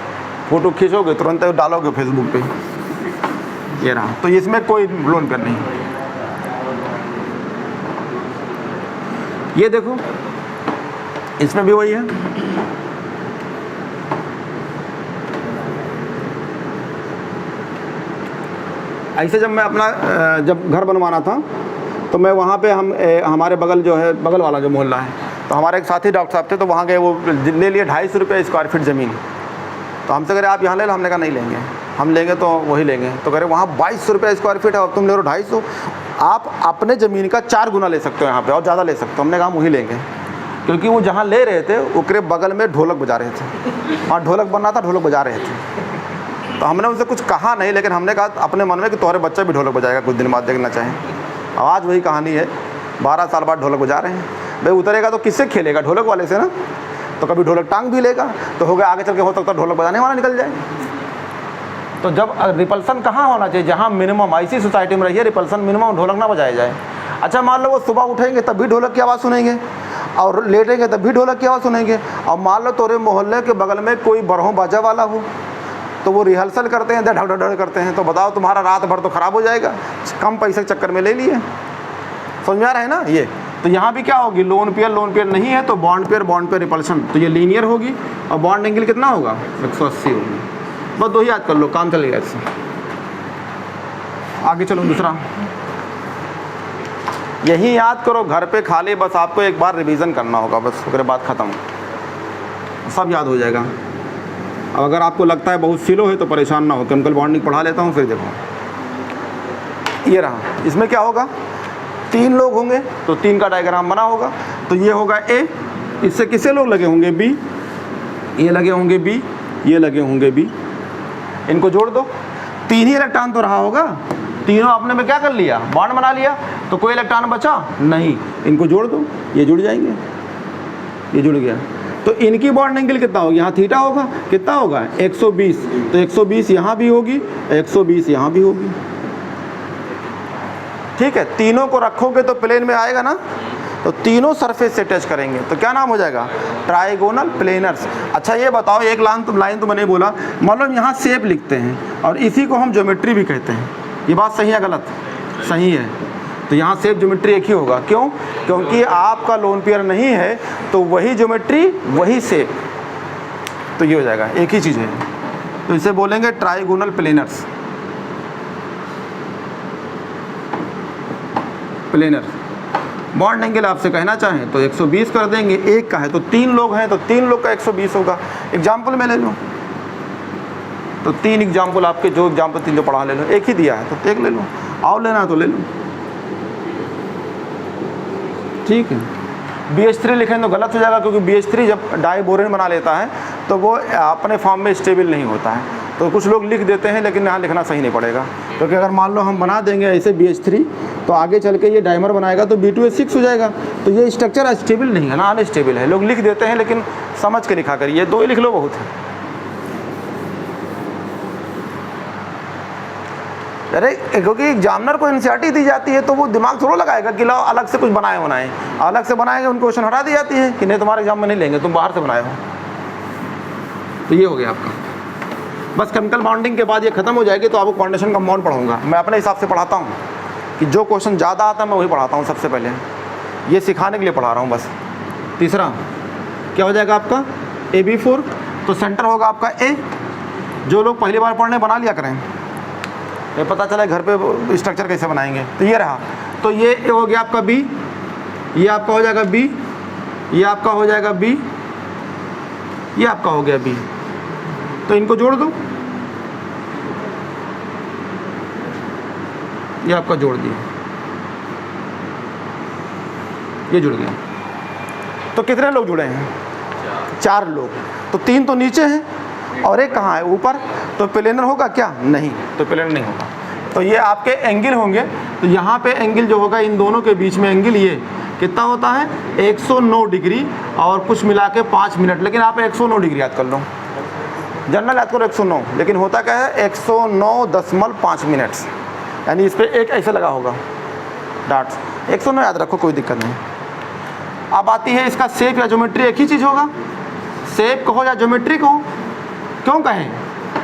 फोटो खींचोगे तुरंत डालोगे फेसबुक पे, ये रहा, तो इसमें कोई लोन पेयर नहीं। ये देखो इसमें भी वही है, ऐसे जब मैं अपना जब घर बनवाना था तो मैं वहाँ पे हमारे बगल जो है, बगल वाला जो मोहल्ला है, तो हमारे एक साथी डॉक्टर साहब थे, तो वहाँ गए, वो ले लिए 250 रुपये स्क्वायर फीट ज़मीन, तो हमसे कह रहे आप यहाँ ले लो, हमने कहा नहीं लेंगे, हम लेंगे तो वही लेंगे, तो कह रहे वहाँ 2200 रुपये स्क्वायर फीट है और तुम ले लो 250, आप अपने ज़मीन का 4 गुना ले सकते हो यहाँ पे और ज़्यादा ले सकते हो, हमने कहा हम वही लेंगे, क्योंकि वो जहाँ ले रहे थे उसके बगल में ढोलक बजा रहे थे, वहाँ ढोलक बन रहा था, ढोलक बजा रहे थे, तो हमने उनसे कुछ कहा नहीं, लेकिन हमने कहा अपने मन में कि तुम्हारे बच्चा भी ढोलक बजाएगा कुछ दिन बाद, देखना चाहें, आज वही कहानी है, 12 साल बाद ढोलक बजा रहे हैं, भाई उतरेगा तो किससे खेलेगा, ढोलक वाले से ना, तो कभी ढोलक टांग भी लेगा, तो हो गया आगे चल के हो सकता है ढोलक बजाने वाला निकल जाए। तो जब रिपल्सन कहाँ होना चाहिए, जहाँ मिनिमम, ऐसी सोसाइटी में रहिए रिपल्सन मिनिमम, ढोलक ना बजाया जाए। अच्छा मान लो वो सुबह उठेंगे तब भी ढोलक की आवाज़ सुनेंगे, और लेटेंगे तब भी ढोलक की आवाज़ सुनेंगे, और मान लो तोरे मोहल्ले के बगल में कोई बरहों बाजा वाला हो, तो वो रिहर्सल करते हैं, ढक ढक ढक करते हैं, तो बताओ तुम्हारा रात भर तो ख़राब हो जाएगा, कम पैसे के चक्कर में ले लिए, समझ में आ रहा है ना ये। तो यहाँ भी क्या होगी, लोन पेयर नहीं है तो बॉन्ड पेयर रिपल्शन, तो ये लीनियर होगी और बॉन्ड एंगल कितना होगा 180 होगी। बस दो ही याद कर लो, काम चलेगा इससे। आगे चलो दूसरा, यही याद करो घर पे, खाली बस आपको एक बार रिवीजन करना होगा, बस उसके बाद ख़त्म, सब याद हो जाएगा। अब अगर आपको लगता है बहुत स्लो है तो परेशान ना हो, केमिकल बॉन्डिंग पढ़ा लेता हूँ। फिर देखो ये रहा, इसमें क्या होगा, 3 लोग होंगे तो 3 का डायग्राम बना होगा। तो ये होगा ए, इससे किससे लोग लगे होंगे बी, ये लगे होंगे बी, ये लगे होंगे बी, इनको जोड़ दो। 3 ही इलेक्ट्रॉन तो रहा होगा, तीनों आपने में क्या कर लिया, बॉन्ड बना लिया, तो कोई इलेक्ट्रॉन बचा नहीं, इनको जोड़ दो, ये जुड़ जाएंगे, ये जुड़ गया। तो इनकी बॉन्ड एंगल कितना होगी, यहाँ थीटा होगा, कितना होगा 120, तो 120 यहाँ भी होगी, 120 यहाँ भी होगी। ठीक है, तीनों को रखोगे तो प्लेन में आएगा ना, तो तीनों सरफेस से टच करेंगे, तो क्या नाम हो जाएगा, ट्राइगोनल प्लेनर्स। अच्छा ये बताओ, एक लाइन तो मैंने बोला, मान लो यहाँ शेप लिखते हैं और इसी को हम ज्योमेट्री भी कहते हैं, ये बात सही है गलत, सही है। तो यहाँ शेप ज्योमेट्री एक ही होगा, क्यों, क्योंकि आपका लोन पेयर नहीं है तो वही ज्योमेट्री वही शेप, तो ये हो जाएगा, एक ही चीज़ है। तो इसे बोलेंगे trigonal planners, planar. Bond angle आपसे कहना चाहें तो 120 कर देंगे, एक का है तो 3 लोग हैं तो 3 लोग का 120 होगा। एग्जाम्पल में ले लो, तो 3 एग्जाम्पल आपके, जो एग्जाम्पल 3 जो पढ़ा ले लो, एक ही दिया है तो एक ले लो, आओ लेना तो ले लो, ठीक है। BH3 लिखें तो गलत हो जाएगा, क्योंकि BH3 जब डाइबोरेन बना लेता है तो वो अपने फॉर्म में स्टेबल नहीं होता है, तो कुछ लोग लिख देते हैं लेकिन यहाँ लिखना सही नहीं पड़ेगा, क्योंकि अगर मान लो हम बना देंगे ऐसे BH3 तो आगे चल के ये डाइमर बनाएगा तो B2H6 हो जाएगा, तो ये स्ट्रक्चर स्टेबल नहीं है ना, अनस्टेबल है। लोग लिख देते हैं लेकिन समझ के लिखा करिए, 2 ही लिख लो बहुत है। अरे क्योंकि एग्जामिनर को एनसीईआरटी दी जाती है तो वो दिमाग थोड़ा लगाएगा कि लो अलग से कुछ बनाए, अलग से बनाएंगे उनको क्वेश्चन हटा दी जाती है कि नहीं तुम्हारे एग्जाम में नहीं लेंगे, तुम बाहर से बनाए हो। तो ये हो गया आपका, बस केमिकल बॉन्डिंग के बाद ये खत्म हो जाएगी तो आपको कॉन्डेंसेशन कंपाउंड पढ़ाऊंगा। मैं अपने हिसाब से पढ़ाता हूँ कि जो क्वेश्चन ज़्यादा आता है मैं वही पढ़ाता हूँ सबसे पहले, ये सिखाने के लिए पढ़ा रहा हूँ बस। तीसरा क्या हो जाएगा आपका AB4, तो सेंटर होगा आपका A। जो लोग पहली बार पढ़ने बना लिया करें, ये पता चला घर पे स्ट्रक्चर कैसे बनाएंगे। तो ये रहा, तो ये हो गया आपका B, ये आपका हो जाएगा B, ये आपका हो जाएगा B, ये आपका हो गया B, तो इनको जोड़ दो, ये आपका जोड़ दिया, ये जुड़ गया। तो कितने लोग जुड़े हैं, 4 लोग, तो 3 तो नीचे हैं और एक कहाँ है ऊपर, तो प्लेनर होगा क्या, नहीं, तो प्लेनर नहीं होगा। तो ये आपके एंगल होंगे, तो यहाँ पे एंगल जो होगा इन दोनों के बीच में एंगल ये कितना होता है 109 डिग्री और कुछ मिला के 5 मिनट, लेकिन आप 109 डिग्री याद कर लो, जनरल याद करो 109, लेकिन होता क्या है 109.5 मिनट्स, यानी इस पर एक ऐसे लगा होगा डाट्स, 109 याद रखो, कोई दिक्कत नहीं। अब आती है इसका शेप या ज्योमेट्री, एक ही चीज़ होगा, शेप कहो या ज्योमेट्री कहो, क्यों कहें,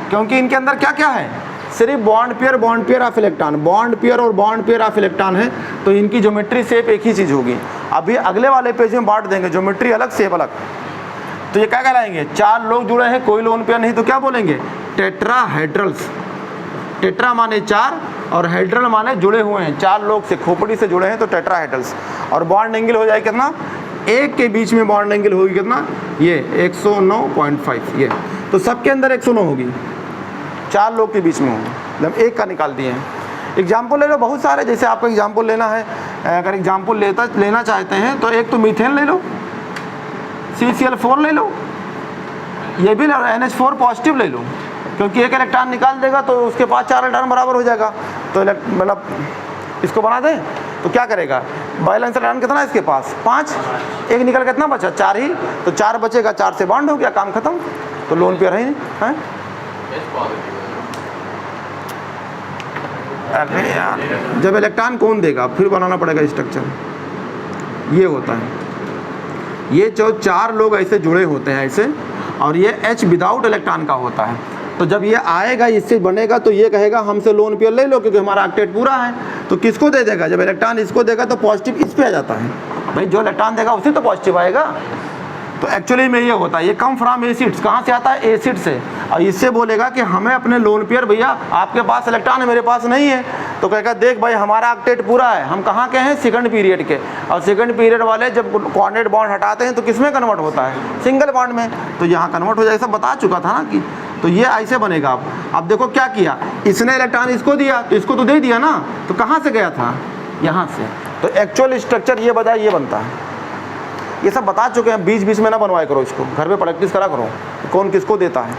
क्योंकि इनके अंदर क्या क्या है, सिर्फ bond pair of electron, bond pair और बॉन्ड पेयर ऑफ इलेक्ट्रॉन है, तो इनकी ज्योमेट्री शेप एक ही चीज़ होगी। अभी अगले वाले पेज में बांट देंगे, ज्योमेट्री अलग शेप अलग, तो ये क्या कहलाएंगे, 4 लोग जुड़े हैं, कोई लोन पेयर नहीं, तो क्या बोलेंगे, टेट्राहेड्रल्स। टेट्रा माने 4 और हेड्रल माने जुड़े हुए हैं, 4 लोग से खोपड़ी से जुड़े हैं तो टेट्राहेड्रल्स। और बॉन्ड एंगल हो जाए कितना, एक के बीच में बॉन्ड एंगल होगी कितना, ये 109.5, ये तो सबके अंदर 109 होगी, 4 लोग के बीच में होगी, मतलब एक का निकाल दिए हैं। एग्जाम्पल ले लो बहुत सारे, जैसे आपको एग्जाम्पल लेना है, अगर एग्जाम्पल लेना चाहते हैं तो एक तो मीथेन ले लो, CCl4 ले लो, ये भी NH4 पॉजिटिव ले लो, क्योंकि एक इलेक्ट्रॉन निकाल देगा तो उसके पास 4 इलेक्ट्रॉन बराबर हो जाएगा, तो मतलब इसको बना दें तो क्या करेगा, बैलेंस इलेक्ट्रॉन कितना है इसके पास 5, एक निकल कितना बचा 4 ही, तो 4 बचेगा, 4 से बॉन्ड हो गया, काम खत्म, तो लोन पेयर है ही नहीं। अरे यार, जब इलेक्ट्रॉन कौन देगा, फिर बनाना पड़ेगा स्ट्रक्चर, ये होता है, ये जो 4 लोग ऐसे जुड़े होते हैं ऐसे, और ये H विदाउट इलेक्ट्रॉन का होता है, तो जब ये आएगा इससे बनेगा तो ये कहेगा हमसे लोन पेयर ले लो, क्योंकि हमारा ऑक्टेट पूरा है, तो किसको दे देगा, जब इलेक्ट्रॉन इसको देगा तो पॉजिटिव इस पे आ जाता है, भाई जो इलेक्ट्रॉन देगा उसी तो पॉजिटिव आएगा। तो एक्चुअली में ये होता है, ये कम फ्रॉम एसिड्स, कहाँ से आता है? एसिड से। और इससे बोलेगा कि हमें अपने लोन पेयर, भैया आपके पास इलेक्ट्रॉन है मेरे पास नहीं है, तो कहेगा देख भाई हमारा ऑक्टेट पूरा है, हम कहाँ के हैं? सेकंड पीरियड के। और सेकंड पीरियड वाले जब कोऑर्डिनेट बॉन्ड हटाते हैं तो किस में कन्वर्ट होता है? सिंगल बॉन्ड में। तो यहाँ कन्वर्ट हो जाएगा, सब बता चुका था ना कि तो ये ऐसे बनेगा। अब देखो क्या किया, इसने इलेक्ट्रॉन इसको दिया तो इसको तो दे दिया ना, तो कहाँ से गया था? यहाँ से। तो एक्चुअल स्ट्रक्चर ये बजाय ये बनता है। ये सब बता चुके हैं, बीच बीच में ना बनवाया करो इसको, घर पे प्रैक्टिस करा करो कौन किसको देता है,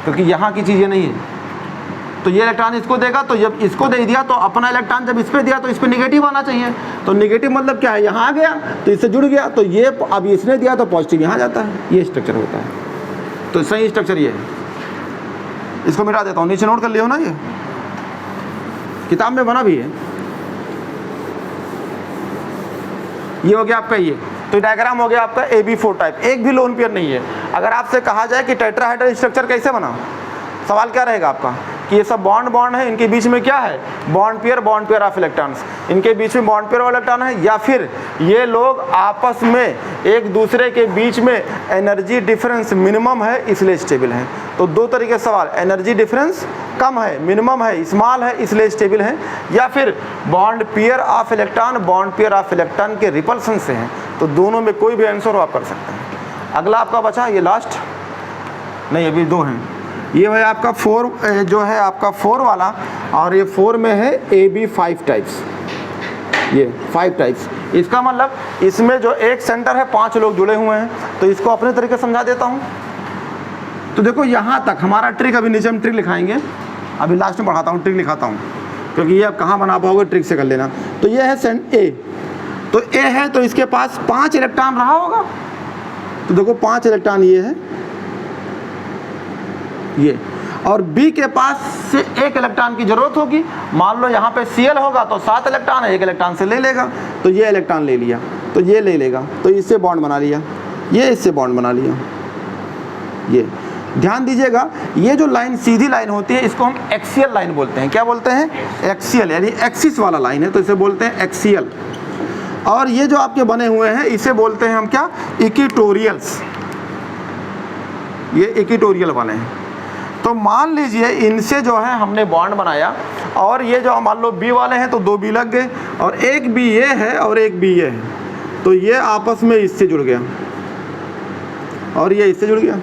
क्योंकि यहाँ की चीज़ें नहीं है। तो ये इलेक्ट्रॉन इसको देगा, तो जब इसको दे दिया तो अपना इलेक्ट्रॉन जब इस पर दिया तो इस पर निगेटिव आना चाहिए। तो निगेटिव मतलब क्या है? यहाँ आ गया तो इससे जुड़ गया, तो ये अब इसने दिया तो पॉजिटिव यहाँ जाता है। ये स्ट्रक्चर होता है। तो सही स्ट्रक्चर ये है। इसको मिटा देता हूँ, नीचे नोट कर लियो ना, ये किताब में बना भी है। ये हो गया आपका ये। तो डायग्राम हो गया आपका AB4 टाइप। एक भी लोन पेयर नहीं है। अगर आपसे कहा जाए कि टेट्राहेड्रल स्ट्रक्चर कैसे बना, सवाल क्या रहेगा आपका कि ये सब बॉन्ड है, इनके बीच में क्या है? बॉन्ड पेयर ऑफ इलेक्ट्रॉन्स, इनके बीच में बॉन्ड पेयर ऑफ इलेक्ट्रॉन है, या फिर ये लोग आपस में एक दूसरे के बीच में एनर्जी डिफरेंस मिनिमम है इसलिए स्टेबल है। तो दो तरीके से सवाल, एनर्जी डिफरेंस कम है, मिनिमम है, स्मॉल है इसलिए स्टेबल है, या फिर बॉन्ड पेयर ऑफ इलेक्ट्रॉन के रिपल्सन से हैं। तो दोनों में कोई भी आंसर हो आप कर सकते हैं। अगला आपका बचा ये लास्ट, नहीं अभी दो हैं। ये है आपका 4 जो है आपका 4 वाला, और ये 4 में है AB5 टाइप्स। ये 5 टाइप्स, इसका मतलब इसमें जो एक सेंटर है 5 लोग जुड़े हुए हैं। तो इसको अपने तरीके से समझा देता हूँ। तो देखो यहाँ तक हमारा ट्रिक, अभी नीचे हम ट्रिक लिखाएंगे, अभी लास्ट में पढ़ाता हूँ, ट्रिक लिखाता हूँ, क्योंकि ये आप कहाँ बना पाओगे, ट्रिक से कर लेना। तो ये है सेंट A, तो A है तो इसके पास 5 इलेक्ट्रॉन रहा होगा। तो देखो 5 इलेक्ट्रॉन ये है, ये, और B के पास से 1 इलेक्ट्रॉन की जरूरत होगी। मान लो यहाँ पे Cl होगा तो 7 इलेक्ट्रॉन है, 1 इलेक्ट्रॉन से ले लेगा, तो ये इलेक्ट्रॉन ले लिया, तो ये ले लेगा, तो इससे बॉन्ड बना लिया, ये इससे बॉन्ड बना लिया। ये ध्यान दीजिएगा, ये जो लाइन सीधी लाइन होती है इसको हम एक्सियल लाइन बोलते हैं। क्या बोलते हैं? एक्सियल, यानी एक्सिस वाला लाइन है तो इसे बोलते हैं एक्सियल। और ये जो आपके बने हुए हैं इसे बोलते हैं हम क्या? इक्वेटोरियल्स। ये इक्वेटोरियल बने हैं। तो मान लीजिए इनसे जो है हमने बॉन्ड बनाया, और ये जो मान लो B वाले हैं तो 2 B लग गए, और एक B ये है और एक B ये है, तो ये आपस में इससे जुड़ गया और ये इससे जुड़ गया।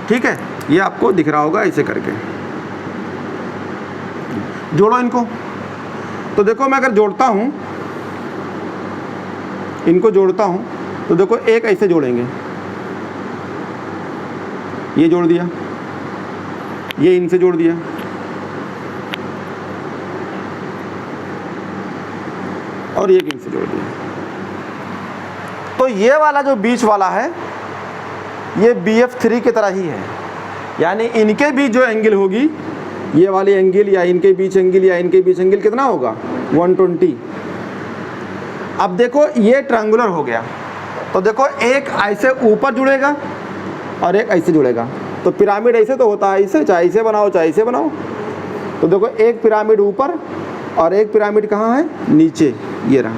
ठीक है, ये आपको दिख रहा होगा ऐसे करके। जोड़ो इनको। तो देखो मैं अगर जोड़ता हूँ, इनको जोड़ता हूँ, तो देखो एक ऐसे जोड़ेंगे, ये जोड़ दिया, ये इनसे जोड़ दिया, और ये इनसे जोड़ दिया। तो ये वाला जो बीच वाला है ये BF3 की तरह ही है, यानी इनके बीच जो एंगल होगी, ये वाली एंगल या इनके बीच एंगल या इनके बीच एंगल कितना होगा? 120। अब देखो ये ट्रायंगुलर हो गया, तो देखो एक ऐसे ऊपर जुड़ेगा और एक ऐसे जुड़ेगा। तो पिरामिड ऐसे तो होता है, ऐसे, चाहे ऐसे बनाओ चाहे ऐसे बनाओ। तो देखो एक पिरामिड ऊपर और एक पिरामिड कहाँ है? नीचे, ये रहा।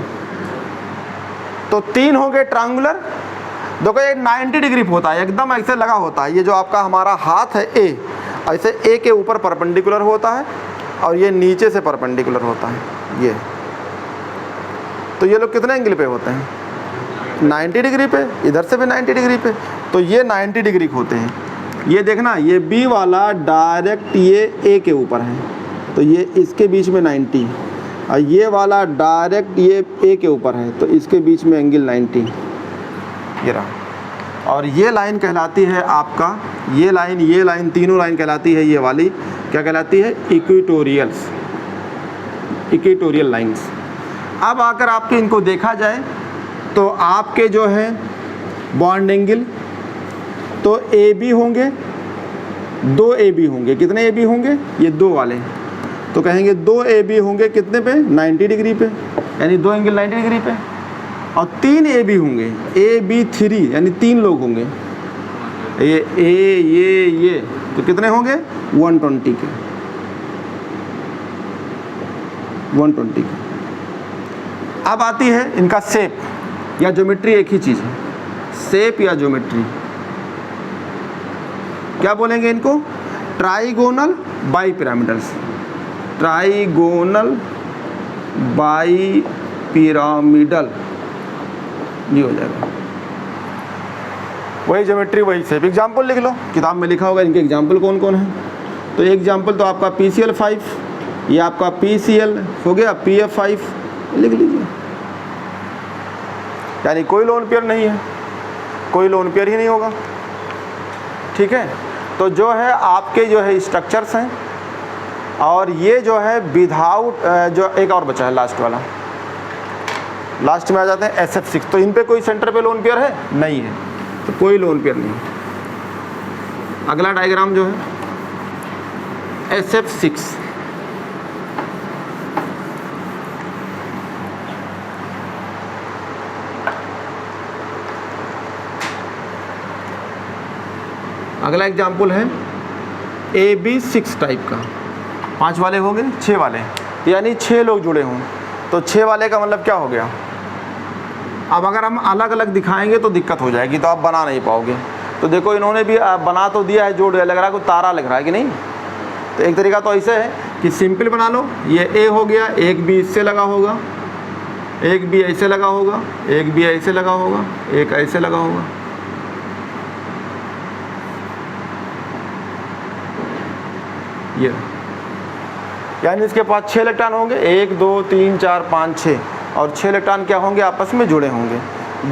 तो 3 हो गए ट्रायंगुलर। देखो ये 90 डिग्री होता है, एकदम ऐसे लगा होता है। ये जो आपका हमारा हाथ है A, ऐसे A के ऊपर परपेंडिकुलर होता है और ये नीचे से परपेंडिकुलर होता है ये। तो ये लोग कितने एंगल पे होते हैं? 90 डिग्री पे, इधर से भी 90 डिग्री पे। तो ये 90 डिग्री होते हैं। ये देखना, ये B वाला डायरेक्ट ये A के ऊपर है, तो ये इसके बीच में 90, और ये वाला डायरेक्ट ये A के ऊपर है, तो इसके बीच में एंगल 90, ये रहा। और ये लाइन कहलाती है आपका, ये लाइन तीनों लाइन कहलाती है, ये वाली क्या कहलाती है? इक्वेटोरियल्स, इक्वेटोरियल लाइंस। अब आकर आपके इनको देखा जाए तो आपके जो है बॉन्ड एंगल तो AB होंगे, 2 AB होंगे। कितने AB होंगे? ये 2 वाले। तो कहेंगे 2 AB होंगे कितने पे? 90 डिग्री पे, यानी 2 एंगल 90 डिग्री पे। और 3 AB होंगे, AB3, यानी 3 लोग होंगे, ये तो कितने होंगे? 120 के, 120 की। अब आती है इनका शेप या ज्योमेट्री, एक ही चीज़ है, शेप या ज्योमेट्री। क्या बोलेंगे इनको? Trigonal bipyramidals, trigonal bipyramidal, ये हो जाएगा। वही ज्योमेट्री वही शेप। एग्जाम्पल लिख लो, किताब में लिखा होगा इनके एग्जाम्पल कौन कौन है। तो एग्जाम्पल तो आपका PCl5, ये आपका PCl हो गया, PF5 लिख लीजिए। यानी कोई लोन पेयर नहीं है, कोई लोन पेयर ही नहीं होगा, ठीक है। तो जो है आपके जो है स्ट्रक्चर्स हैं, और ये जो है विदाउट, जो एक और बचा है लास्ट वाला, लास्ट में आ जाते हैं SF6। तो इन पे कोई सेंटर पे लोन पेयर है? नहीं है, तो कोई लोन पेयर नहीं। अगला डायग्राम जो है SF6, अगला एग्जाम्पल है AB6 टाइप का। 5 वाले हो गए, 6 वाले, यानी 6 लोग जुड़े हों। तो 6 वाले का मतलब क्या हो गया? अब अगर हम अलग अलग दिखाएंगे तो दिक्कत हो जाएगी, तो आप बना नहीं पाओगे। तो देखो इन्होंने भी बना तो दिया है, जोड़ दिया, लग रहा है कोई तारा लग रहा है कि नहीं। तो एक तरीका तो ऐसे है कि सिंपल बना लो, ये A हो गया, एक B इससे लगा होगा, एक B ऐसे लगा होगा, एक B ऐसे लगा होगा, एक ऐसे लगा होगा। ये यानी इसके पास 6 इलेक्ट्रॉन होंगे, 1 2 3 4 5 6, और 6 इलेक्ट्रॉन क्या होंगे? आपस में जुड़े होंगे।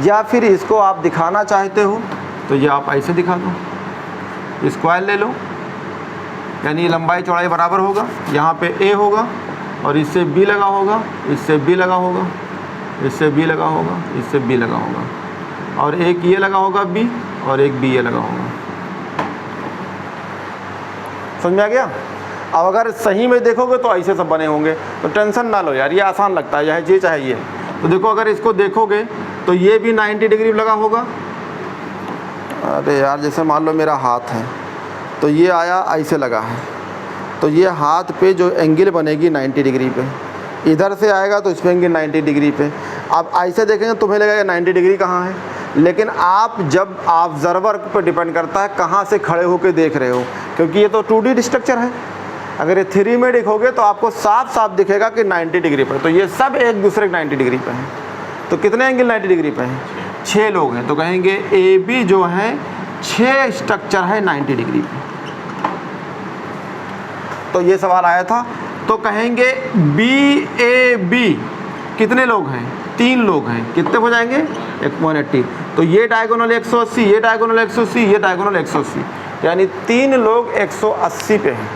या फिर इसको आप दिखाना चाहते हो तो ये आप ऐसे दिखा दो, स्क्वायर ले लो, यानी लंबाई चौड़ाई बराबर होगा। यहाँ पे A होगा और इससे B लगा होगा, इससे B लगा होगा, इससे B लगा होगा, इससे B लगा होगा, और एक ये लगा होगा B, और एक B ये लगा होगा। समझ में आ गया? अब अगर सही में देखोगे तो ऐसे सब बने होंगे, तो टेंशन ना लो यार, ये आसान लगता है, चाहे ये चाहे ये। तो देखो अगर इसको देखोगे तो ये भी 90 डिग्री लगा होगा। अरे यार जैसे मान लो मेरा हाथ है, तो ये आया ऐसे लगा है, तो ये हाथ पे जो एंगल बनेगी 90 डिग्री पे, इधर से आएगा तो इस पर एंगल 90 डिग्री पे। आप ऐसे देखेंगे तुम्हें लगेगा 90 डिग्री कहाँ है, लेकिन आप जब ऑब्जर्वर पर डिपेंड करता है कहाँ से खड़े होकर देख रहे हो, क्योंकि ये तो 2D स्ट्रक्चर है। अगर ये 3 में देखोगे तो आपको साफ साफ दिखेगा कि 90 डिग्री पर, तो ये सब एक दूसरे के 90 डिग्री पे हैं। तो कितने एंगल 90 डिग्री पे हैं? 6 लोग हैं, तो कहेंगे AB जो है 6 स्ट्रक्चर है 90 डिग्री पे। तो ये सवाल आया था, तो कहेंगे BAB कितने लोग हैं? 3 लोग हैं, कितने हो जाएंगे? 180। तो ये डायगोनल 180, ये डायगोनल 180, ये डायगोनल 180, यानी 3 लोग 180 पे हैं,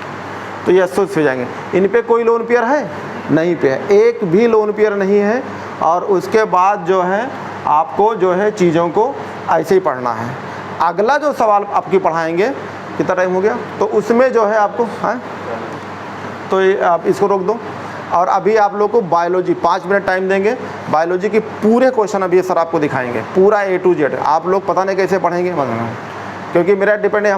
तो ये 180 हो जाएंगे। इन पे कोई लोन पेयर है? नहीं पे है, एक भी लोन पेयर नहीं है। और उसके बाद जो है आपको जो है चीज़ों को ऐसे ही पढ़ना है। अगला जो सवाल आपकी पढ़ाएंगे, कितना टाइम हो गया, तो उसमें जो है आपको है, तो ये आप इसको रोक दो। और अभी आप लोग को बायोलॉजी 5 मिनट टाइम देंगे, बायोलॉजी की पूरे क्वेश्चन अभी सर आपको दिखाएंगे, पूरा A to Z। आप लोग पता नहीं कैसे पढ़ेंगे, क्योंकि मेरा डिपेंड है, हम